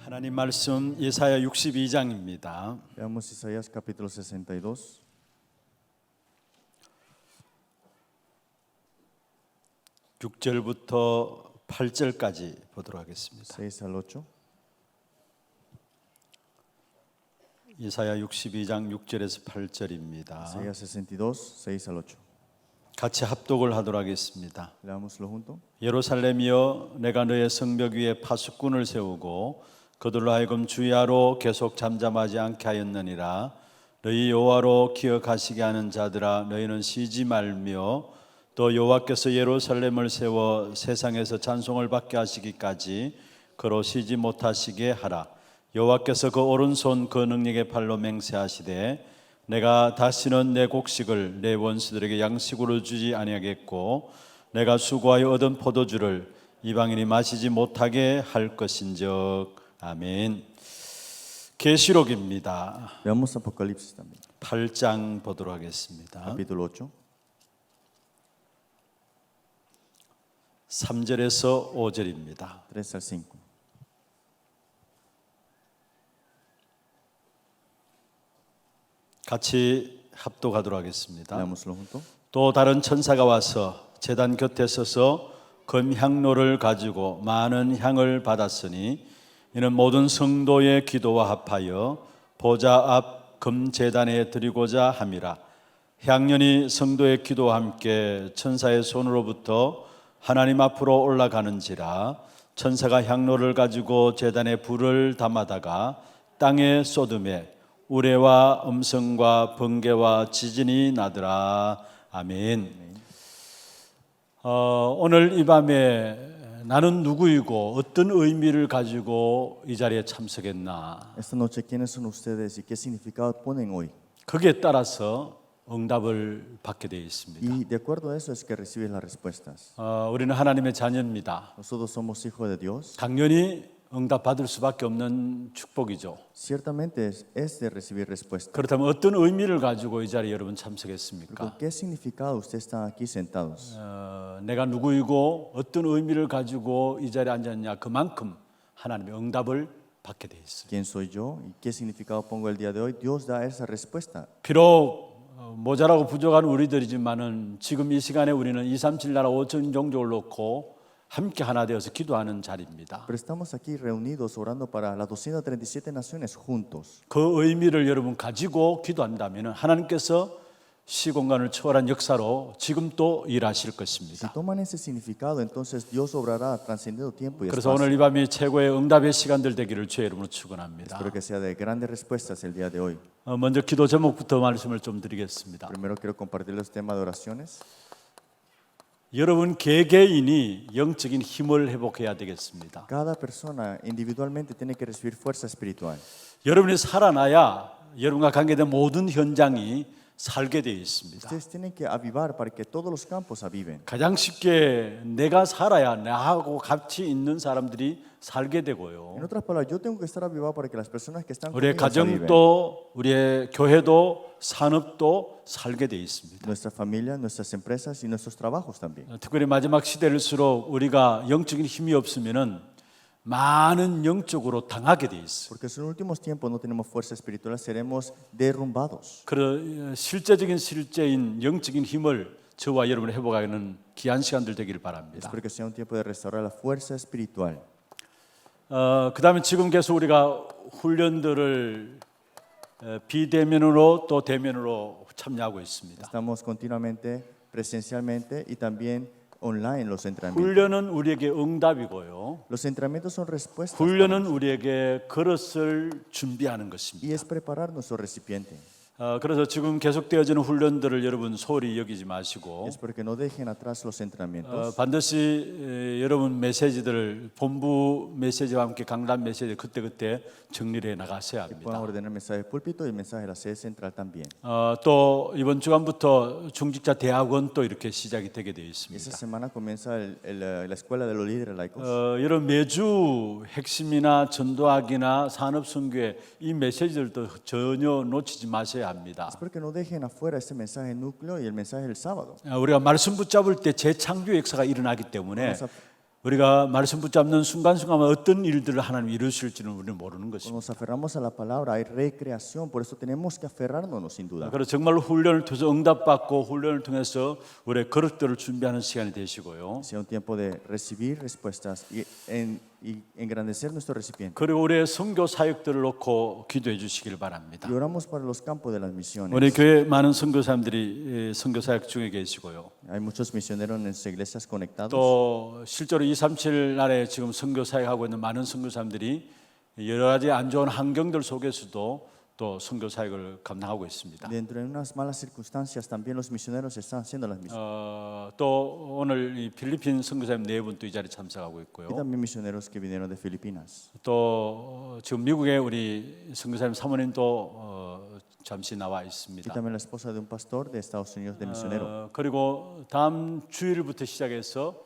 하나님 말씀 예사야 62장입니다. Veamos Isaías capítulo 62, 6절부터 8절까지 보도록 하겠습니다. 6 al 8. 예사야 62장 6절에서 8절입니다. Isaías 62, 6 al 8. 같이 합독을 하도록 하겠습니다. Leámoslo junto. 예루살렘이여, 내가 너의 성벽 위에 파수꾼을 세우고 그들로 하여금 주야로 계속 잠잠하지 않게 하였느니라. 너희 여호와로 기억하시게 하는 자들아, 너희는 쉬지 말며 또 여호와께서 예루살렘을 세워 세상에서 찬송을 받게 하시기까지 그로 쉬지 못하시게 하라. 여호와께서 그 오른손 그 능력의 팔로 맹세하시되 내가 다시는 내 곡식을 내 원수들에게 양식으로 주지 아니하겠고 내가 수고하여 얻은 포도주를 이방인이 마시지 못하게 할 것인즉. 아멘. 계시록입니다. Veamos Apocalipsis también. 8장 보도록 하겠습니다. Capítulo 8, 3절에서 5절입니다. 3 al 5. 같이 합독하도록 하겠습니다. Leámoslo junto. 또 다른 천사가 와서 제단 곁에 서서 금향로를 가지고 많은 향을 받았으니 이는 모든 성도의 기도와 합하여 보좌 앞 금제단에 드리고자 함이라. 향연이 성도의 기도와 함께 천사의 손으로부터 하나님 앞으로 올라가는지라. 천사가 향로를 가지고 제단에 불을 담아다가 땅에 쏟음에 우레와 음성과 번개와 지진이 나더라. 아멘. 오늘 이 밤에 나는 누구이고 어떤 의미를 가지고 이 자리에 참석했나, Esta noche, ¿quiénes son ustedes y qué significado ponen hoy? 거기에 따라서 응답을 받게 되어 있습니다. Y de acuerdo a eso es que recibes las respuestas. 우리는 하나님의 자녀입니다. Nosotros somos hijos de Dios. 당연히 응답 받을 수밖에 없는 축복이죠. Ciertamente es de recibir respuestas. 그렇다면 어떤 의미를 가지고 이 자리에 여러분 참석했습니까? ¿Con qué significado ustedes están aquí sentados? 내가 누구이고 어떤 의미를 가지고 이 자리에 앉았냐, 그만큼 하나님의 응답을 받게 되어 있어요. ¿Quién soy yo y qué significado pongo el día de hoy? Dios da esa respuesta. 비록 모자라고 부족한 우리들이지만은 지금 이 시간에 우리는 237 나라 5천 종족을 놓고 함께 하나 되어서 기도하는 자리입니다. Pero estamos aquí reunidos orando para las 237 naciones juntos. 그 의미를 여러분 가지고 기도한다면 하나님께서 시공간을 초월한 역사로 지금 또 일하실 Si 것입니다. toman ese significado, entonces Dios obrará trascendiendo tiempo y 그래서 espacio. 오늘 이 밤이 최고의 응답의 시간들 되기를 주의 이름으로 축원합니다. Espero que sea de grandes respuestas el día de hoy. 먼저 기도 제목부터 말씀을 좀 드리겠습니다. Primero quiero compartirles el tema de oraciones. 여러분 개개인이 영적인 힘을 회복해야 되겠습니다. Cada persona individualmente tiene que recibir fuerza espiritual. 여러분이 살아나야 여러분과 관계된 모든 현장이 살게 되어 있습니다. Ustedes tienen que avivar para que todos los campos aviven. 가장 쉽게 내가 살아야 나하고 같이 있는 사람들이 살게 되고요. En otras palabras, yo tengo que estar avivado para que las personas que están 우리의 conmigo aviven. 가정도 우리의 교회도 산업도 살게 되어 있습니다. Nuestra familia, nuestras empresas y nuestros trabajos también. 특별히 마지막 시대일수록 우리가 영적인 힘이 없으면은 많은 영적으로 당하게 되어 있어요. Porque si en los últimos tiempos no tenemos fuerza espiritual, seremos derrumbados. 그런 실제인 영적인 힘을 저와 여러분이 회복하는 귀한 시간들 되기를 바랍니다. Espero que sea un tiempo de restaurar la fuerza espiritual. 그다음에 지금 계속 우리가 훈련들을 비대면으로 또 대면으로 참여하고 있습니다. Estamos continuamente, presencialmente y también online los entrenamientos. 훈련은 우리에게 응답이고요. Los entrenamientos son respuestas 훈련은 우리에게 그릇을 준비하는 y 것입니다. es preparar nuestro recipiente. 그래서 지금 계속되어지는 훈련들을 여러분 소홀히 여기지 마시고 Espero que no dejen atrás los entrenamientos. 반드시 여러분 메시지들을 본부 메시지와 함께 강단 메시지 그때그때 정리를 해 나가셔야 Puedan 합니다. ordenar mensaje de púlpito y mensaje de la sede central también. 또 이번 주간부터 중직자 대학원 또 이렇게 시작이 되게 되어 Esta 있습니다. semana comienza la escuela de los líderes laicos. 여러분 매주 핵심이나 전도학이나 산업선교회 이 메시지들도 전혀 놓치지 마셔야 합니다. Espero que no dejen afuera este mensaje núcleo y el mensaje del sábado. 우리가 말씀 붙잡을 때 재창조 역사가 일어나기 때문에 우리가 말씀 붙잡는 순간순간 어떤 일들을 하나님 이루실지는 우리는 모르는 Cuando 것입니다. nos aferramos a la palabra, hay recreación, por eso tenemos que aferrarnos sin duda. 그래서 정말 훈련을 통해서 응답받고 훈련을 통해서 우리의 그릇들을 준비하는 시간이 되시고요. Sea un tiempo de recibir respuestas y engrandecer nuestro recipiente. 그리고 우리의 선교 사역들을 놓고 기도해 주시길 바랍니다. Y oramos para los campos de las misiones. 우리 교회 많은 선교사님들이 선교 사역 중에 계시고요. Hay muchos misioneros en nuestras iglesias conectados. 또 실제로 237 날에 지금 선교 사역하고 있는 많은 선교사님들이 여러 가지 안 좋은 환경들 속에서도 또 선교 사역을 감당하고 있습니다. Dentro de unas malas circunstancias también los misioneros están haciendo las misiones. 또 오늘 이 필리핀 선교사님 네 분 또 이 자리에 참석하고 Y 있고요. también misioneros que vinieron de Filipinas. 또 지금 미국에 우리 선교사님 사모님도 잠시 나와 Y 있습니다. también la esposa de un pastor de Estados Unidos de misionero. 그리고 다음 주일부터 시작해서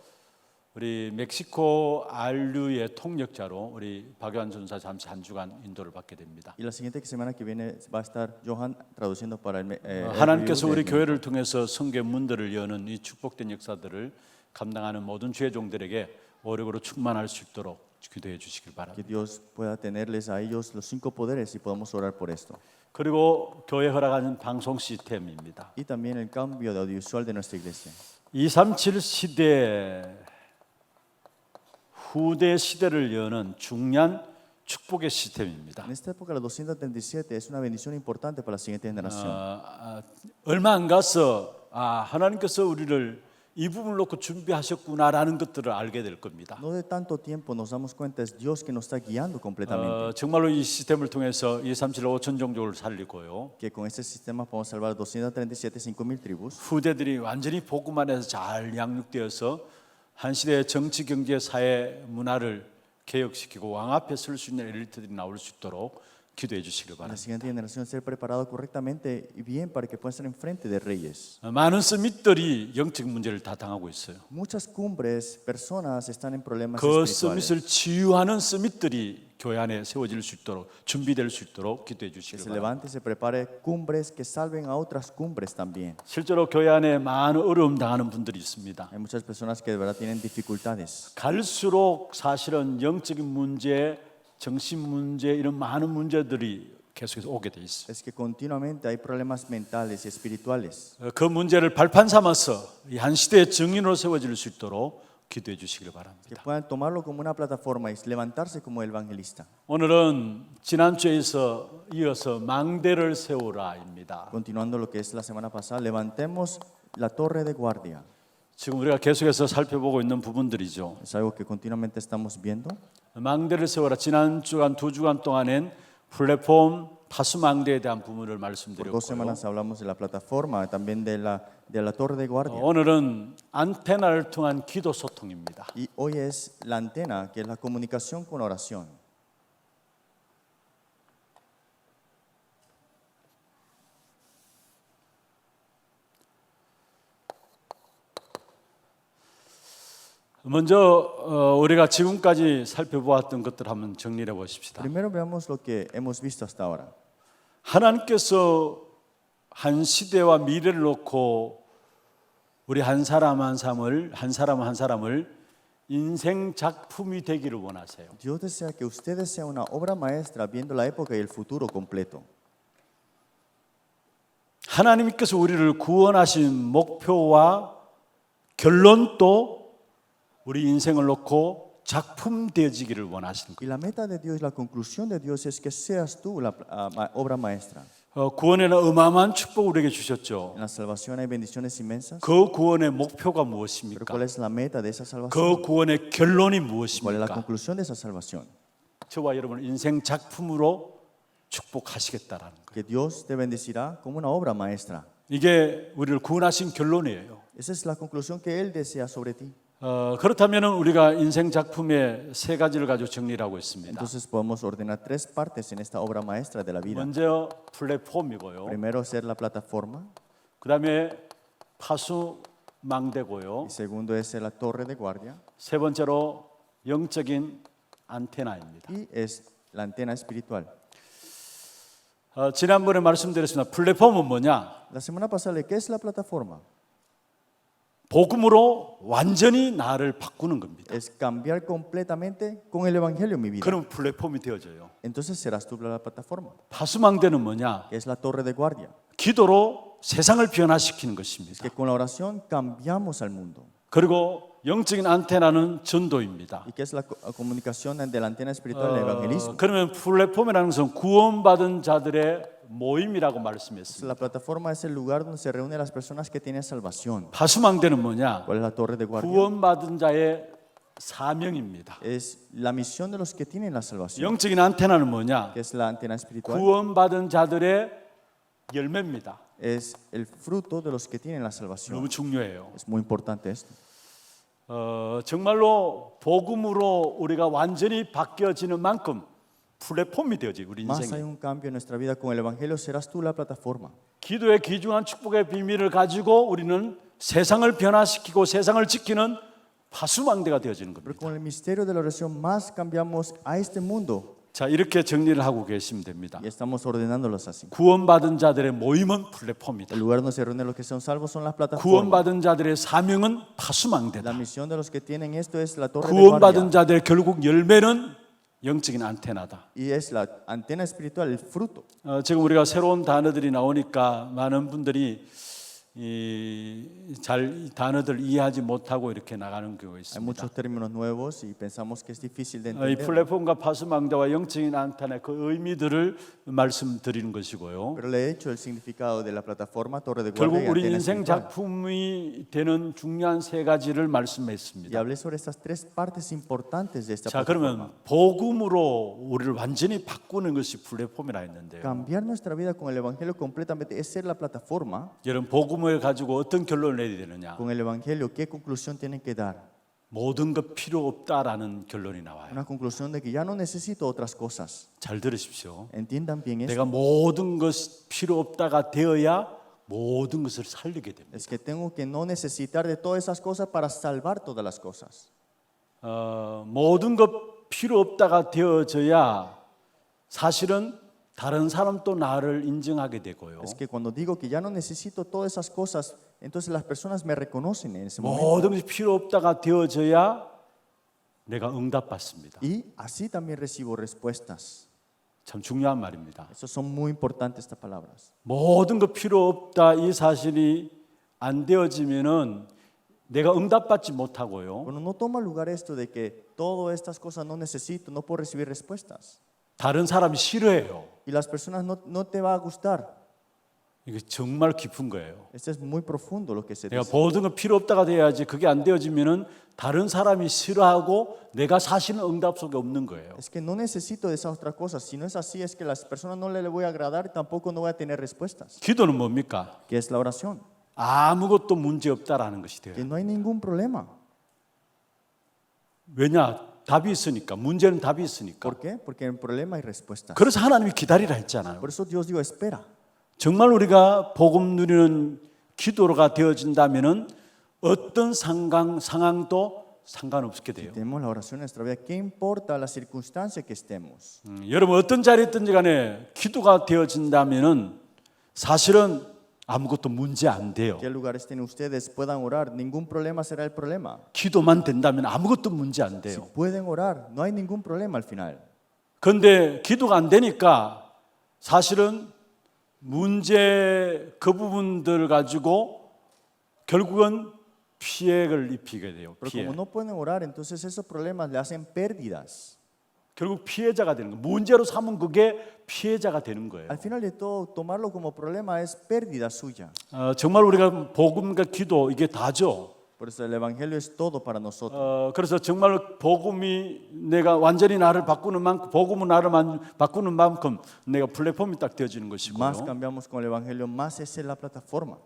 우리 멕시코 알류의 통역자로 우리 박요한 전사 잠시 한 주간 인도를 받게 됩니다. Y la siguiente semana que viene va a estar Johan traduciendo para el 하나님께서 우리 de- 교회를 통해서 성교 문들을 여는 이 축복된 역사들을 감당하는 모든 주의 종들에게 오력으로 충만할 수 있도록 기도해 주시길 que 바랍니다. Dios pueda tenerles a ellos los 5 poderes y podamos orar por esto. 그리고 교회 허락하는 방송 시스템입니다. Y también el cambio de audiovisual de nuestra iglesia. 237 시대 후대 시대를 여는 중요한 축복의 시스템입니다. En esta época, la 237 es una bendición importante para la siguiente generación. 얼마 안 가서 하나님께서 우리를 이 부분을 놓고 준비하셨구나라는 것들을 알게 될 겁니다. No de tanto tiempo nos damos cuenta, es Dios que nos está guiando completamente. 정말로 이 시스템을 통해서 237 5천 종족을 살리고요. Que con este sistema podemos salvar 237, 5,000 tribus. 후대들이 완전히 복음 안에서 잘 양육되어서 한 시대의 정치, 경제, 사회, 문화를 개혁시키고 왕 앞에 설 수 있는 엘리트들이 나올 수 있도록 기도해 주시길 La 바랍니다. siguiente generación ser preparado correctamente y bien para que puedan estar enfrente de reyes. 많은 서밋들이 영적 문제를 다 당하고 있어요. Muchas cumbres, personas están en problemas 그 espirituales. 서밋을 치유하는 서밋들이 교회 안에 세워질 수 있도록 준비될 수 있도록 기도해 Que 주시길 se 바랍니다. levante y se prepare cumbres que salven a otras cumbres también. 실제로 교회 안에 많은 어려움 당하는 분들이 있습니다. Hay muchas personas que de verdad tienen dificultades. 갈수록 사실은 영적인 문제, 정신 문제 이런 많은 문제들이 계속해서 오게 돼 있어요. Es que continuamente hay problemas mentales y espirituales. 그 문제를 발판 삼아서 이 한 시대의 증인으로 세워질 수 있도록 기도해 주시길 Que 바랍니다. puedan tomarlo como una plataforma y levantarse como el evangelista. 오늘은 지난주에서 이어서 망대를 세우라입니다. Continuando lo que es la semana pasada, levantemos la torre de guardia. 지금 우리가 계속해서 살펴보고 있는 부분들이죠. Es algo que continuamente estamos viendo. 망대를 세워라. 지난 주간 두 주간 동안엔 플랫폼 파수망대에 대한 부분을 Por 2 말씀드렸고요. semanas hablamos de la plataforma, también de la torre de guardia. 오늘은 안테나를 통한 기도 소통입니다. Y hoy es la antena, que es la comunicación con oración. 먼저 우리가 지금까지 살펴보았던 것들 한번 정리해 보십시다. Primero veamos lo que hemos visto hasta ahora. 하나님께서 한 시대와 미래를 놓고 우리 한 사람 한 사람을 인생 작품이 되기를 원하세요. Dios desea que ustedes sean una obra maestra viendo la época y el futuro completo. 하나님께서 우리를 구원하신 목표와 결론도 우리 인생을 놓고 작품 되어지기를 원하시는 Y la meta de Dios, la conclusión de Dios es que seas tú la obra maestra. 거예요. 구원에는 어마어마한 축복을 우리에게 주셨죠. En la salvación hay bendiciones inmensas. 그 구원의 목표가 Pero 무엇입니까? ¿cuál es la meta de esa salvación? 그 구원의 결론이 ¿Cuál es la 무엇입니까? conclusión de esa salvación? 저와 여러분 인생 작품으로 축복하시겠다라는 거예요. Que Dios te bendecirá como una obra maestra. 이게 우리를 구원하신 결론이에요. Esa es la conclusión que Él desea sobre ti. 그렇다면 우리가 인생 작품의 세 가지를 가지고 정리를 하고 있습니다. Entonces podemos ordenar 3 partes en esta obra maestra de la vida. 먼저 플랫폼이고요. Primero, ser la plataforma. 그다음에 파수망대고요. Y segundo es ser la torre de guardia. 세 번째로 영적인 안테나입니다. Y es la antena espiritual. 지난번에 말씀드렸습니다. 플랫폼은 뭐냐? La semana pasada, ¿qué es la plataforma? 복음으로 완전히 나를 바꾸는 겁니다. Es cambiar completamente con el Evangelio mi vida. 그럼 플랫폼이 되어져요. Entonces serás tú la plataforma, 파수망대는 뭐냐? que es la torre de guardia. 기도로 세상을 변화시키는 Es 것입니다. que con la oración cambiamos al mundo. 그리고 영적인 안테나는 전도입니다. ¿Y qué es la comunicación de la antena espiritual del evangelismo? 그러면 플랫폼이라는 것은 구원받은 자들의 모임이라고 Es 말씀했습니다. La plataforma es el lugar donde se reúnen las personas que tienen salvación. 파수망대는 뭐냐? ¿Cuál es la torre de guardia? 구원받은 자의 사명입니다. Es la misión de los que tienen la salvación. 영적인 안테나는 뭐냐? ¿Qué es la antena espiritual? 구원받은 자들의 열매입니다. Es el fruto de los que tienen la salvación. 너무 중요해요. Es muy importante esto. 정말로 복음으로 우리가 완전히 바뀌어지는 만큼 플랫폼이 되어지 우리 Más hay 인생에. un cambio en nuestra vida con el evangelio, serás tú la plataforma. 기도의 귀중한 축복의 비밀을 가지고 우리는 세상을 변화시키고 세상을 지키는 파수망대가 되어지는 Pero 겁니다. con el misterio de la oración más cambiamos a este mundo 자, 이렇게 정리를 하고 계시면 됩니다. y estamos ordenándolos así. 구원받은 자들의 모임은 플랫폼이다. El lugar donde se reúnen los que son salvos son las plataformas. 구원받은 자들의 사명은 La 파수망대다. misión de los que tienen esto es la torre de 구원받은 guardia. 자들의 결국 열매는 영적인 안테나다. Y es la antena espiritual, el fruto. 지금 우리가 새로운 단어들이 나오니까 많은 분들이 잘 이 단어들 이해하지 못하고 이렇게 나가는 경우가 Hay 있습니다. muchos términos nuevos y pensamos que es difícil de 이 entender. 플랫폼과 파수망대와 영적인 안테나의 그 의미들을 말씀드리는 것이고요. Pero le he hecho el significado de la plataforma, torre de guardia 결국 y 우리 antena 인생 espiritual. 작품이 되는 중요한 세 가지를 Y 말씀했습니다. hablé sobre estas tres partes importantes de esta 자, plataforma. 그러면 복음으로 우리를 완전히 바꾸는 것이 플랫폼이라 했는데요. Cambiar nuestra vida con el evangelio completamente es ser la plataforma. 여러분 복음을 가지고 어떤 결론을 내야 되느냐? Con el evangelio, ¿qué conclusión tienen que dar? 모든 것 필요 없다라는 결론이 나와요. Una conclusión de que ya no necesito otras cosas. 잘 들으십시오. Entiendan bien esto. 내가 모든 것 필요 없다가 되어야 모든 것을 살리게 됩니다. Es que tengo que no necesitar de todas esas cosas para salvar todas las cosas. 모든 것 필요 없다가 되어져야 사실은 다른 사람도 나를 인정하게 되고요. Es que cuando digo que ya no necesito todas esas cosas, entonces las personas me reconocen en ese momento. 모든 것이 필요 없다가 되어져야 내가 응답받습니다. Y así también recibo respuestas. 참 중요한 말입니다. Eso son muy importantes estas palabras. 모든 것 필요 없다 이 사실이 안 되어지면은 내가 응답받지 못하고요. Cuando no toma lugar esto de que todas estas cosas no necesito, no puedo recibir respuestas. 다른 사람이 싫어해요. Y las personas no te va a gustar. 이게 정말 깊은 거예요. Esto es muy profundo lo que se 내가 dice. 모든 건 필요 없다가 돼야지 그게 안 되어지면은 다른 사람이 싫어하고 내가 사실은 응답 속에 없는 거예요. Es que no necesito de esas otras cosas. Si no es así, es que las personas no le voy a agradar y tampoco no voy a tener respuestas. 기도는 뭡니까? ¿Qué es la oración? 아무것도 문제 없다라는 것이 돼요. Que no hay ningún problema. 왜냐? 답이 있으니까. 문제는 답이 있으니까. ¿Por qué? Porque en el problema hay respuestas. 그래서 하나님이 기다리라 했잖아요. Por eso Dios dijo, espera. 정말 우리가 복음 누리는 기도가 되어진다면은 어떤 상황도 상관없게 돼요. Tenemos la oración en nuestra vida. ¿Qué importa la circunstancia que estemos? 여러분 어떤 자리에 있든지 간에 기도가 되어진다면은 사실은 아무것도 문제 안 돼요. ¿Qué lugar estén ustedes? Puedan orar. Ningún problema será el problema. 기도만 된다면 아무것도 문제 안 Si 돼요. pueden orar, no hay ningún problema al final. 그런데 기도가 안 되니까 사실은 문제 그 부분들 가지고 결국은 피해를 입히게 돼요. Pero 피해. como no pueden orar, entonces esos problemas le hacen pérdidas. 결국 피해자가 되는 거예요. 문제로 삼은 그게 피해자가 되는 거예요. Al final de todo, tomarlo como problema es pérdida suya. 정말 우리가 복음과 기도 이게 다죠. Por eso el evangelio es todo para nosotros. 그래서 정말 복음이 내가 완전히 나를 바꾸는 만큼 복음은 나를 바꾸는 만큼 내가 플랫폼이 딱 되어지는 Más 것이고요. cambiamos con el evangelio, más es la plataforma.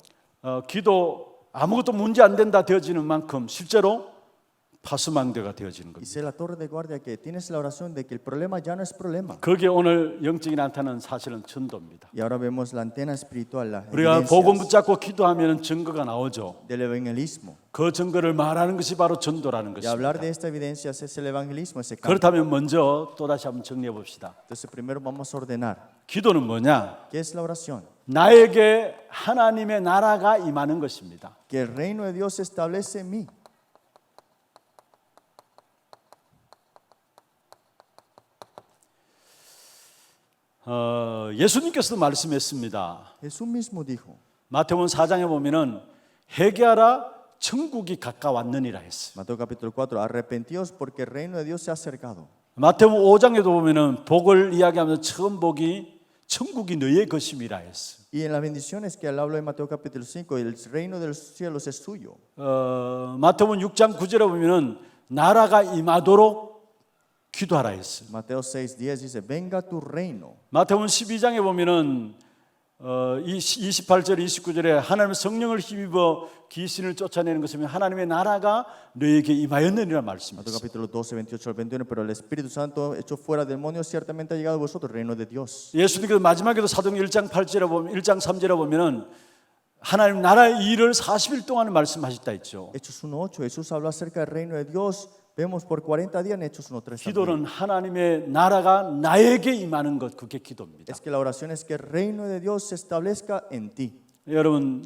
기도 아무것도 문제 안 된다 되어지는 만큼 실제로 파수망대가 되어지는 y 겁니다. sé la torre de guardia que tienes la oración de que el problema ya no es problema. 그게 오늘 영적인 안타는 사실은 전도입니다. Y ahora vemos la antena espiritual, las 우리가 복음 evidencias 붙잡고 기도하면 증거가 나오죠. del evangelismo. 그 증거를 말하는 것이 바로 전도라는 Y hablar 것입니다. de esta evidencia es el evangelismo, ese campo. 그렇다면 먼저 또다시 한번 정리해 봅시다. Entonces primero vamos a ordenar. 기도는 뭐냐? ¿Qué es la oración? 나에게 하나님의 나라가 임하는 것입니다. Que el reino de Dios se establece en mí. 예수님께서도 말씀했습니다. Jesús mismo dijo, 마태복음 4장에 보면은 회개하라 천국이 가까웠느니라 했어요. Mateo capítulo 4, arrepentíos porque el reino de Dios se ha acercado. 마태복음 5장에도 보면은 복을 이야기하면서 처음 복이 천국이 너의 것임이라 했어요. Y en las bendiciones que él habla en Mateo capítulo 5, el reino de los cielos es suyo. 마태복음 6장 9절에 보면은 나라가 임하도록 기도하라 했어요. Mateo 6, 10 dice, venga tu reino. 마태복음 12장에 보면은 28절 29절에 하나님의 성령을 힘입어 귀신을 쫓아내는 것이면 하나님의 나라가 너에게 임하였느니라 Mateo 말씀했어요. capítulo 12, 28 al 21, pero el Espíritu Santo hecho fuera demonios ciertamente ha llegado a vosotros, el reino de Dios. 예수님께서 마지막에도 사도행 1장 8절에 보면 1장 3절에 보면은 하나님 나라의 일을 40일 동안 말씀하셨다 했죠. Hechos 1:8, Jesús habló acerca del reino de Dios. Vemos por 40 días en Hechos 1:3. 기도는 하나님의 나라가 나에게 임하는 것, 그게 기도입니다. Es que la oración es que el reino de Dios se establezca en ti. 여러분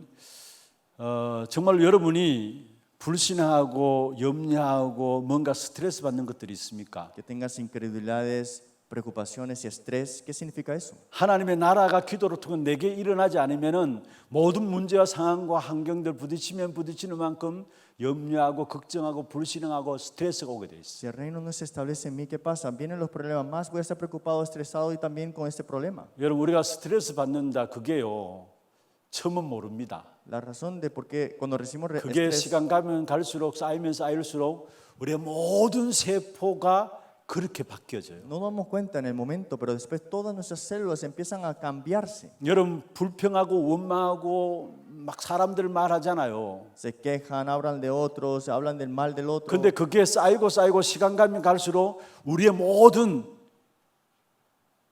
정말 여러분이 불신하고 염려하고 뭔가 스트레스 받는 것들이 있습니까? Que tengas incredulidades, preocupaciones y estrés. ¿Qué significa eso? 하나님의 나라가 기도로 통해 내게 일어나지 않으면은 모든 문제와 상황과 환경들 부딪히면 부딪히는 만큼 염려하고 걱정하고 불신앙하고 스트레스가 오게 돼 있어요. Si el reino no se establece en mí, ¿qué pasa? Vienen los problemas más, voy a estar preocupado, estresado y también con este problema. 여러분 우리가 스트레스 받는다 그게요. 처음은 모릅니다. La razón de por qué cuando recibimos 그게 estrés, 시간 가면 갈수록 쌓이면 쌓일수록 우리의 모든 세포가 그렇게 바뀌어져요. no nos damos cuenta en el momento, pero después todas nuestras células empiezan a cambiarse. 여러분 불평하고 원망하고 막 사람들 말하잖아요. Se quejan, hablan de otros, hablan del mal del otro. 근데 그게 쌓이고 쌓이고 시간 가면 갈수록 우리의 모든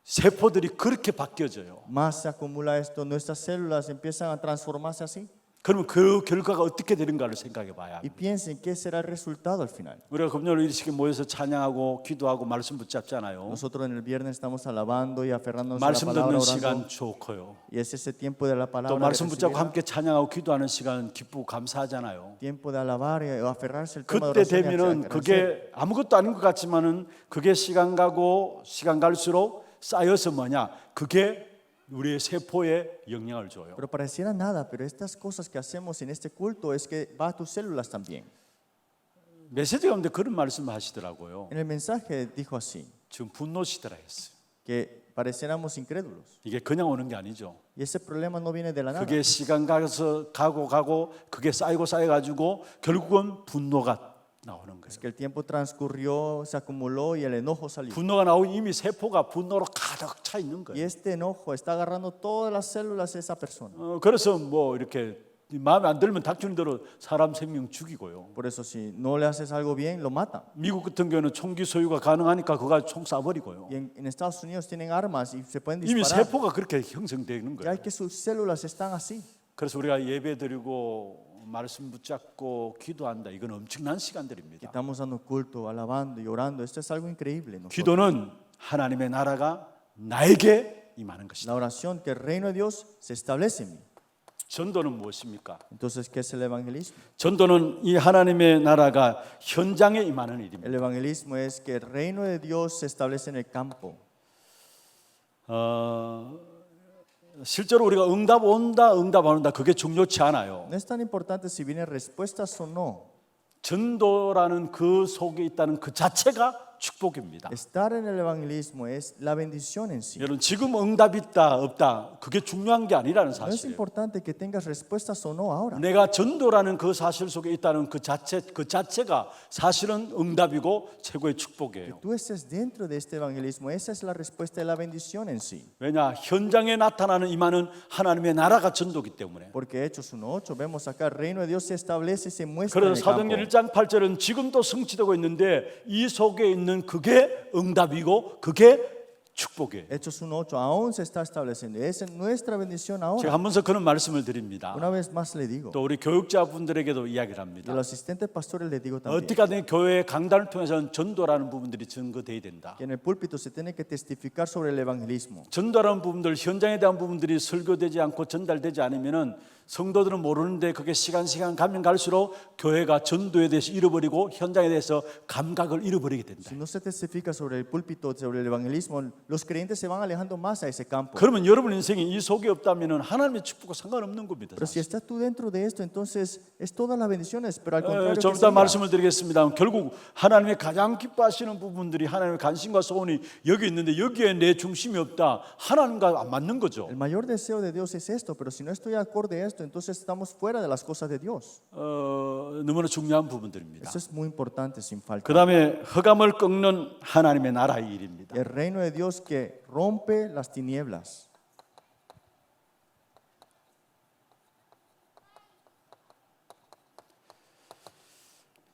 세포들이 그렇게 바뀌어져요. Más se acumula esto, nuestras células empiezan a transformarse así. 그러면 그 결과가 어떻게 되는가를 생각해 봐야 Y 합니다. piensen qué será el resultado al final. 우리가 금요일 이 시간에 모여서 찬양하고 기도하고 말씀 붙잡잖아요. Nosotros en el viernes estamos alabando y aferrándonos a la 말씀 palabra, 듣는 orando. 시간 좋고요. Y es ese tiempo de la 또 palabra, de 말씀 붙잡고 recibirla, 함께 찬양하고 기도하는 시간 기쁘고 감사하잖아요. tiempo de alabar y aferrarse al tema de 그때 oración y 되면은 agradecer. 그게 아무것도 아닌 것 같지만은 그게 시간 가고 시간 갈수록 쌓여서 뭐냐? 그게 우리의 세포에 영향을 줘요. Pero pareciera nada, pero estas cosas que hacemos en este culto es que va a tus células también. 메시지 가운데 그런 말씀을 하시더라고요. En el mensaje dijo así, 지금 분노시더라 했어요. que pareciéramos incrédulos. 이게 그냥 오는 게 아니죠. Y ese problema no viene de la nada. 그게 시간 가서 가고 그게 쌓이고 쌓여가지고 결국은 분노가 나오는 거예요. Es que el tiempo transcurrió, se acumuló y el enojo salió. 분노가 나오고 이미 세포가 분노로 가득 차 있는 Y 거예요. este enojo está agarrando todas las células de esa persona. 그래서 뭐 이렇게 마음에 안 들면 닥치는 대로 사람 생명 죽이고요. Por eso si no le haces algo bien, lo matan. 미국 같은 경우는 총기 소유가 가능하니까 그가 총 쏴버리고요. Y en Estados Unidos tienen armas y se pueden 이미 disparar. 세포가 그렇게 형성되는 Ya 거예요. es que sus células están así. 그래서 우리가 예배 드리고 말씀 붙잡고 기도한다. 이건 엄청난 시간들입니다. Estamos dando culto, alabando y orando. Esto es algo increíble. nosotros. 기도는 하나님의 나라가 나에게 임하는 것이다. La oración, que el reino de Dios se establece en mí. 전도는 무엇입니까? Entonces, ¿qué es el evangelismo? 전도는 이 하나님의 나라가 현장에 임하는 일입니다. El evangelismo es que el reino de Dios se establece en el campo. 실제로 우리가 응답 온다, 응답 안 온다 그게 중요치 않아요. No es tan importante si vienen respuestas o no. 전도라는 그 속에 있다는 그 자체가 축복입니다. Estar en el evangelismo es la bendición en sí. 여러분 지금 응답 있다 없다 그게 중요한 게 아니라는 No es 사실이에요. importante que tengas respuestas o no ahora. 내가 전도라는 그 사실 속에 있다는 그 자체가 사실은 응답이고 최고의 축복이에요. Tú estés dentro de este evangelismo, esa es la respuesta de la bendición en sí. 왜냐 현장에 나타나는 임하는 하나님의 나라가 전도기 때문에. Porque Hechos 1:8 vemos acá, el reino de Dios se establece y se muestra en 그래서 el campo. 사도행전 1장 8절은 지금도 성취되고 있는데 이 속에 있는 그게 응답이고 그게 축복이에요. Hechos 1:8 aún se está estableciendo. Esa es nuestra bendición 제가 ahora. 한 번 더 그런 말씀을 드립니다. Una vez más le digo, 또 우리 교육자분들에게도 이야기를 y a 합니다. los asistentes pastores les digo también, 어떻게 하든 교회 강단을 통해서는 전도라는 부분들이 증거돼야 된다. que en el púlpito se tiene que testificar sobre el evangelismo. 전도라는 부분들, 현장에 대한 부분들이 설교되지 않고 전달되지 않으면은 성도들은 모르는데 그게 시간 가면 갈수록 교회가 전도에 대해서 잃어버리고 현장에 대해서 감각을 잃어버리게 된다. Si no se testifica sobre el púlpito, sobre el evangelismo, los creyentes se van alejando más a ese campo. 그러면 여러분 인생이 이 속에 없다면은 하나님의 축복과 상관없는 겁니다. Pero si estás tú dentro de esto, entonces es todas las bendiciones, pero al contrario 좀 que 이따 siga. 말씀을 드리겠습니다. 결국 하나님의 가장 기뻐하시는 부분들이 하나님의 관심과 소원이 여기 있는데 여기에 내 중심이 없다. 하나님과 안 맞는 거죠. El mayor deseo de Dios es esto, pero si no estoy acorde a esto, entonces estamos fuera de las cosas de Dios. 너무나 중요한 부분들입니다. Eso es muy importante, sin falta. 그 다음에 흑암을 꺾는 하나님의 나라의 일입니다. El reino de Dios que rompe las tinieblas.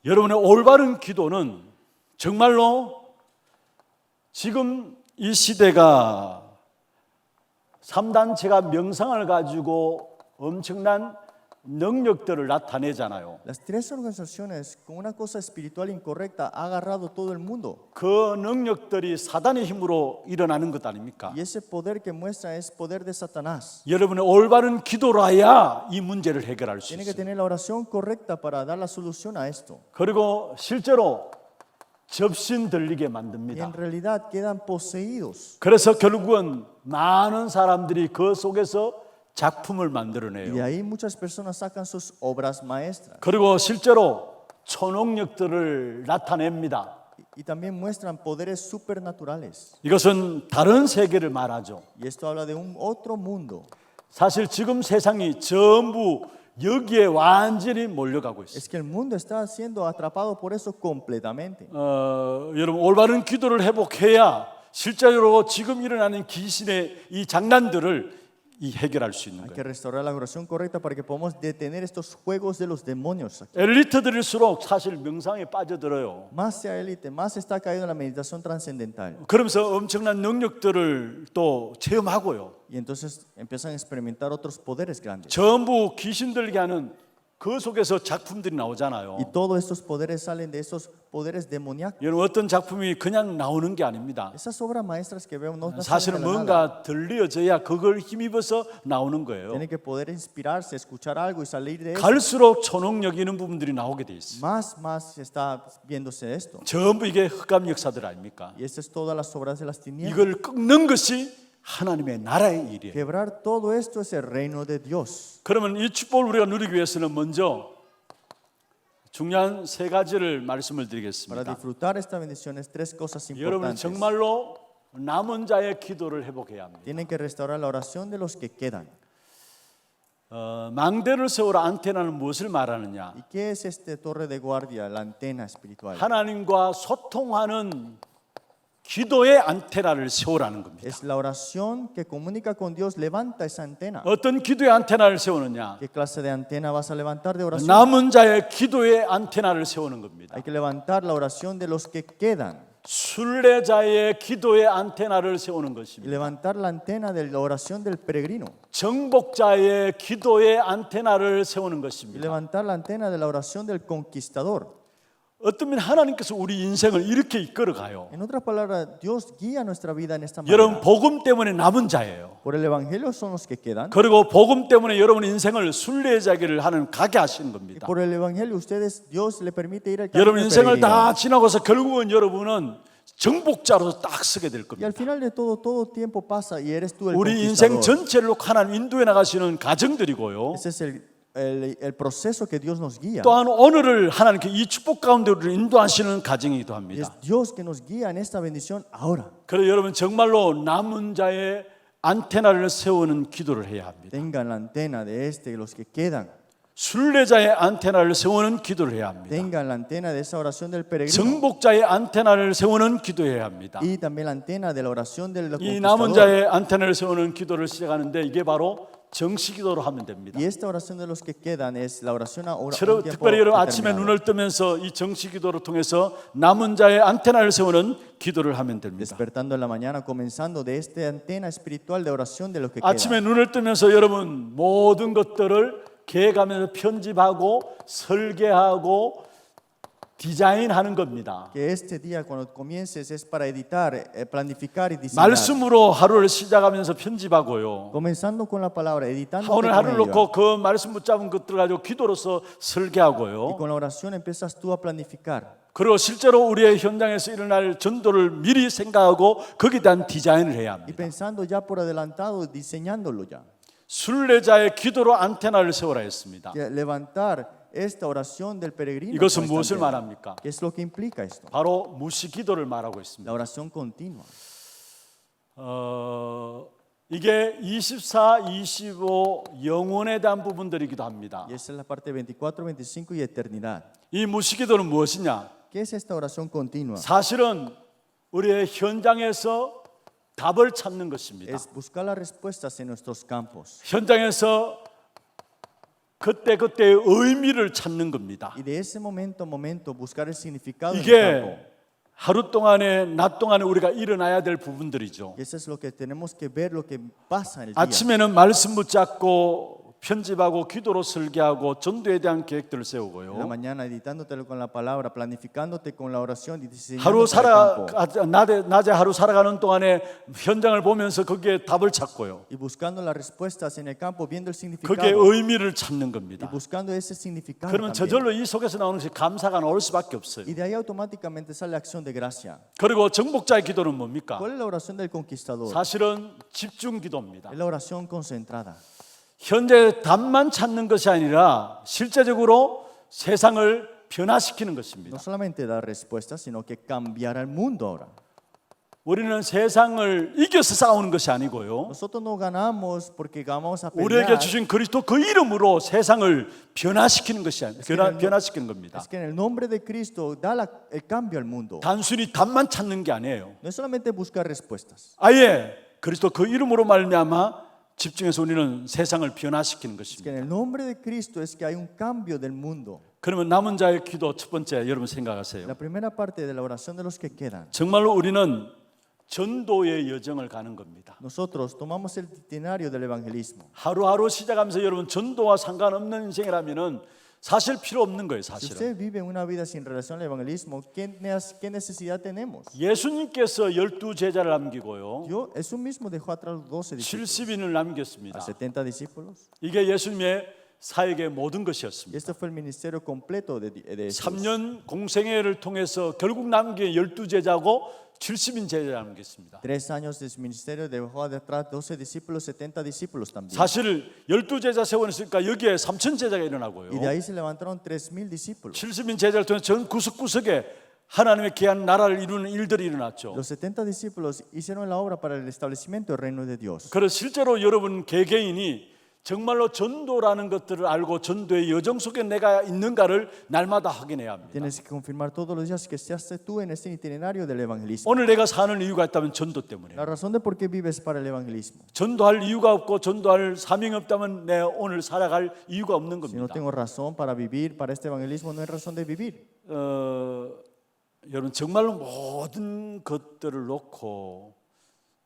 여러분의 올바른 기도는 정말로 지금 이 시대가 3단체가 명상을 가지고 엄청난 능력들을 나타내잖아요. Las tres organizaciones con una cosa espiritual incorrecta ha agarrado todo el mundo. 그 능력들이 사단의 힘으로 일어나는 것 아닙니까? Y ese poder que muestra es poder de Satanás. 여러분의 올바른 기도라야 이 문제를 해결할 수 Tiene que 있어요. tener la oración correcta para dar la solución a esto. 그리고 실제로 접신 들리게 Y 만듭니다. en realidad quedan poseídos. 그래서 결국은 많은 사람들이 그 속에서 작품을 Y de 만들어내요. ahí muchas personas sacan sus obras maestras. 그리고 실제로 초능력들을 나타냅니다. Y también muestran poderes supernaturales. 이것은 다른 세계를 말하죠. Y esto habla de un otro mundo. 사실 지금 세상이 전부 여기에 완전히 몰려가고 있어요. Es que el mundo está siendo atrapado por eso completamente. 여러분 올바른 기도를 회복해야 실제로 지금 일어나는 귀신의 이 장난들을 해결할 수 있는 Hay 거예요. que restaurar la oración correcta para que podamos detener estos juegos de los demonios. 엘리트들일수록 사실 명상에 빠져들어요. Más sea élite, más está caído en la meditación trascendental. 그러면서 엄청난 능력들을 또 체험하고요. Y entonces empiezan a experimentar otros poderes grandes. 전부 귀신 들게 하는 그 속에서 작품들이 나오잖아요. Y todos estos poderes salen de esos poderes demoníacos. 여러분 어떤 작품이 그냥 나오는 게 아닙니다. Esas obras maestras que vemos no salen de 사실은 la nada. 뭔가 들려져야 그걸 힘입어서 나오는 거예요. Tiene que poder inspirarse, escuchar algo y salir de eso. 갈수록 초능력 있는 부분들이 나오게 돼 있어요. Más está viéndose esto. 전부 이게 흑암 역사들 아닙니까? Y estas es todas las obras de las tinieblas. 이걸 꺾는 것이 하나님의 나라의 일이에요. Quebrar todo esto es el reino de Dios. 그러면 이 축복을 우리가 누리기 위해서는 먼저 중요한 세 가지를 말씀을 Para 드리겠습니다. disfrutar esta bendición es tres cosas 여러분 importantes. 정말로 남은 자의 기도를 회복해야 합니다. Tienen que restaurar la oración de los que quedan. 망대를 세우라 안테나는 무엇을 말하느냐? ¿Y qué es este torre de guardia, la antena espiritual? 하나님과 소통하는 기도의 안테나를 세우라는 겁니다. Es la oración que comunica con Dios, levanta esa antena. 어떤 기도의 안테나를 세우느냐? ¿Qué clase de antena vas a levantar de oración? 남은 자의 기도의 안테나를 세우는 겁니다. Hay que levantar la oración de los que quedan 순례자의 기도의 안테나를 세우는 y 것입니다. levantar la antena de la oración del peregrino 정복자의 기도의 안테나를 세우는 y 것입니다. levantar la antena de la oración del conquistador. 어떤 면 하나님께서 우리 인생을 이렇게 이끌어 가요. En otras palabras, Dios guía nuestra vida en esta 여러분 manera. 복음 때문에 남은 자예요. Por el evangelio son los que quedan. 그리고 복음 때문에 여러분 인생을 순례자기를 하는 가게 하시는 Y 겁니다. por el evangelio ustedes Dios le permite ir al camino 여러분 del 인생을 peregrino. 다 지나고서 결국은 여러분은 정복자로 딱 서게 될 Y al 겁니다. final de todo tiempo pasa y eres tú el 우리 인생 conquistador. 전체를 하나님 인도해 나가시는 가정들이고요. Ese es el proceso que Dios nos guía. 또한 오늘을 하나님께 이 축복 가운데 우리를 인도하시는 가정이기도 Y es 합니다. Dios que nos guía en esta bendición ahora. 그래서 여러분 정말로 남은 자의 안테나를 세우는 기도를 해야 합니다. Tengan la antena de los que quedan. 순례자의 안테나를 세우는 기도를 해야 합니다. Tengan la antena de esa oración del peregrino. 정복자의 안테나를 세우는 기도해야 합니다. Y también la antena de la oración del 이 남은 conquistador. 자의 안테나를 세우는 기도를 시작하는데 이게 바로 정시기도로 하면 됩니다. Y esta oración de los que quedan es la oración ahora. 특별히 여러분 아침에 눈을 뜨면서 이 정시기도를 통해서 남은 자의 안테나를 세우는 기도를 하면 됩니다. Despertando en la mañana, comenzando de esta antena espiritual de oración de los que 아침에 quedan. 눈을 뜨면서 여러분 모든 것들을 계획하면서 편집하고 설계하고 디자인하는 겁니다. Que este día cuando comiences es para editar, planificar y diseñar. 말씀으로 하루를 시작하면서 편집하고요. Comenzando con la palabra, editando 오늘 con 하루를 ello. 놓고 그 말씀 붙잡은 것들 가지고 기도로서 Y 설계하고요. con la oración empiezas tú a planificar. 그리고 실제로 우리의 현장에서 일어날 전도를 미리 생각하고 거기에 대한 디자인을 해야 Y 합니다. pensando ya por adelantado, diseñándolo ya. 순례자의 기도로 안테나를 세우라 했습니다. Que levantar esta oración del peregrino. 이것은 con esta 무엇을 antena. 말합니까? ¿Qué es lo que implica esto? 바로 무시기도를 말하고 있습니다. La oración continua. 이게 24, 25 영혼에 대한 부분들이기도 합니다. Y esa es la parte 24, 25 y eternidad. 이 무시기도는 무엇이냐? ¿Qué es esta oración continua? 사실은 우리의 현장에서 답을 찾는 것입니다. Es buscar las respuestas en nuestros campos. 현장에서 그때그때의 의미를 찾는 겁니다. Y de ese momento a momento buscar el significado en el 이게 campo. 하루 동안에 낮 동안에 우리가 일어나야 될 부분들이죠. Y eso es lo que tenemos que ver, lo que pasa en el día. 아침에는 말씀 붙잡고 편집하고 기도로 설계하고 전도에 대한 계획들을 En la 세우고요. mañana editándotelo con la palabra, planificándote con la oración y 하루 diseñando para el campo. 낮에 하루 살아가는 동안에 현장을 보면서 거기에 답을 찾고요. Y buscando las respuestas en el campo, viendo el 거기에 significado 의미를 찾는 y 겁니다. buscando ese significado 그러면 también. 저절로 이 속에서 나오는 것이 감사가 나올 수밖에 없어요. Y de ahí automáticamente sale la acción de gracia. 그리고 정복자의 기도는 뭡니까? ¿Cuál es la oración del conquistador? 사실은 집중 기도입니다. Es la oración concentrada. 현재 답만 찾는 것이 아니라 실제적으로 세상을 변화시키는 No 것입니다. solamente dar respuestas, sino que cambiar al mundo ahora. 우리는 세상을 이겨서 싸우는 것이 아니고요. Nosotros no ganamos porque vamos a 우리에게 pelear. 주신 그리스도 그 이름으로 세상을 변화시키는 것이 아니라 변화시키는 겁니다. Es que en el nombre de Cristo da el cambio al mundo. 단순히 답만 찾는 게 아니에요. No es solamente buscar respuestas. 아예 그리스도 그 이름으로 말미암아 집중해서 우리는 세상을 변화시키는 Es que 것입니다. en el nombre de Cristo es que hay un cambio del mundo. 그러면 남은 자의 기도 첫 번째 여러분 생각하세요. La primera parte de la oración de los que quedan. 정말로 우리는 전도의 여정을 가는 겁니다. Nosotros tomamos el itinerario del evangelismo. 하루하루 시작하면서 여러분 전도와 상관없는 인생이라면은 사실 필요 없는 거예요, Si 사실은. usted vive una vida sin relación al evangelismo, ¿qué necesidad tenemos? 예수님께서 12 제자를 남기고요. Jesús mismo dejó atrás los 12 discípulos, 70인을 남겼습니다. a 70 discípulos. 이게 예수님의 사역의 모든 Y 것이었습니다. este fue el ministerio completo de Jesús. 3년 공생애를 통해서 결국 남긴 12 제자고 70인 제자 남겼습니다. 3 años de su ministerio dejó detrás 12 discípulos, 70 discípulos también. 사실 12 제자 세워냈으니까 여기에 3천 제자가 일어나고요. Y de ahí se levantaron 3,000 discípulos. 70인 제자를 통해 전 구석구석에 하나님의 귀한 나라를 이루는 일들이 일어났죠. Los 70 discípulos hicieron la obra para el establecimiento del reino de Dios. 그래서 실제로 여러분 개개인이 정말로 전도라는 것들을 알고 전도의 여정 속에 내가 있는가를 날마다 확인해야 합니다. Tienes que confirmar todos los días que seas tú en este itinerario del evangelismo. 오늘 내가 사는 이유가 있다면 전도 때문에. La razón de por qué vives para el evangelismo. 전도할 이유가 없고 전도할 사명이 없다면 내 오늘 살아갈 이유가 없는 Si no 겁니다. tengo razón para vivir para este evangelismo, no hay razón de vivir. 여러분 정말로 모든 것들을 놓고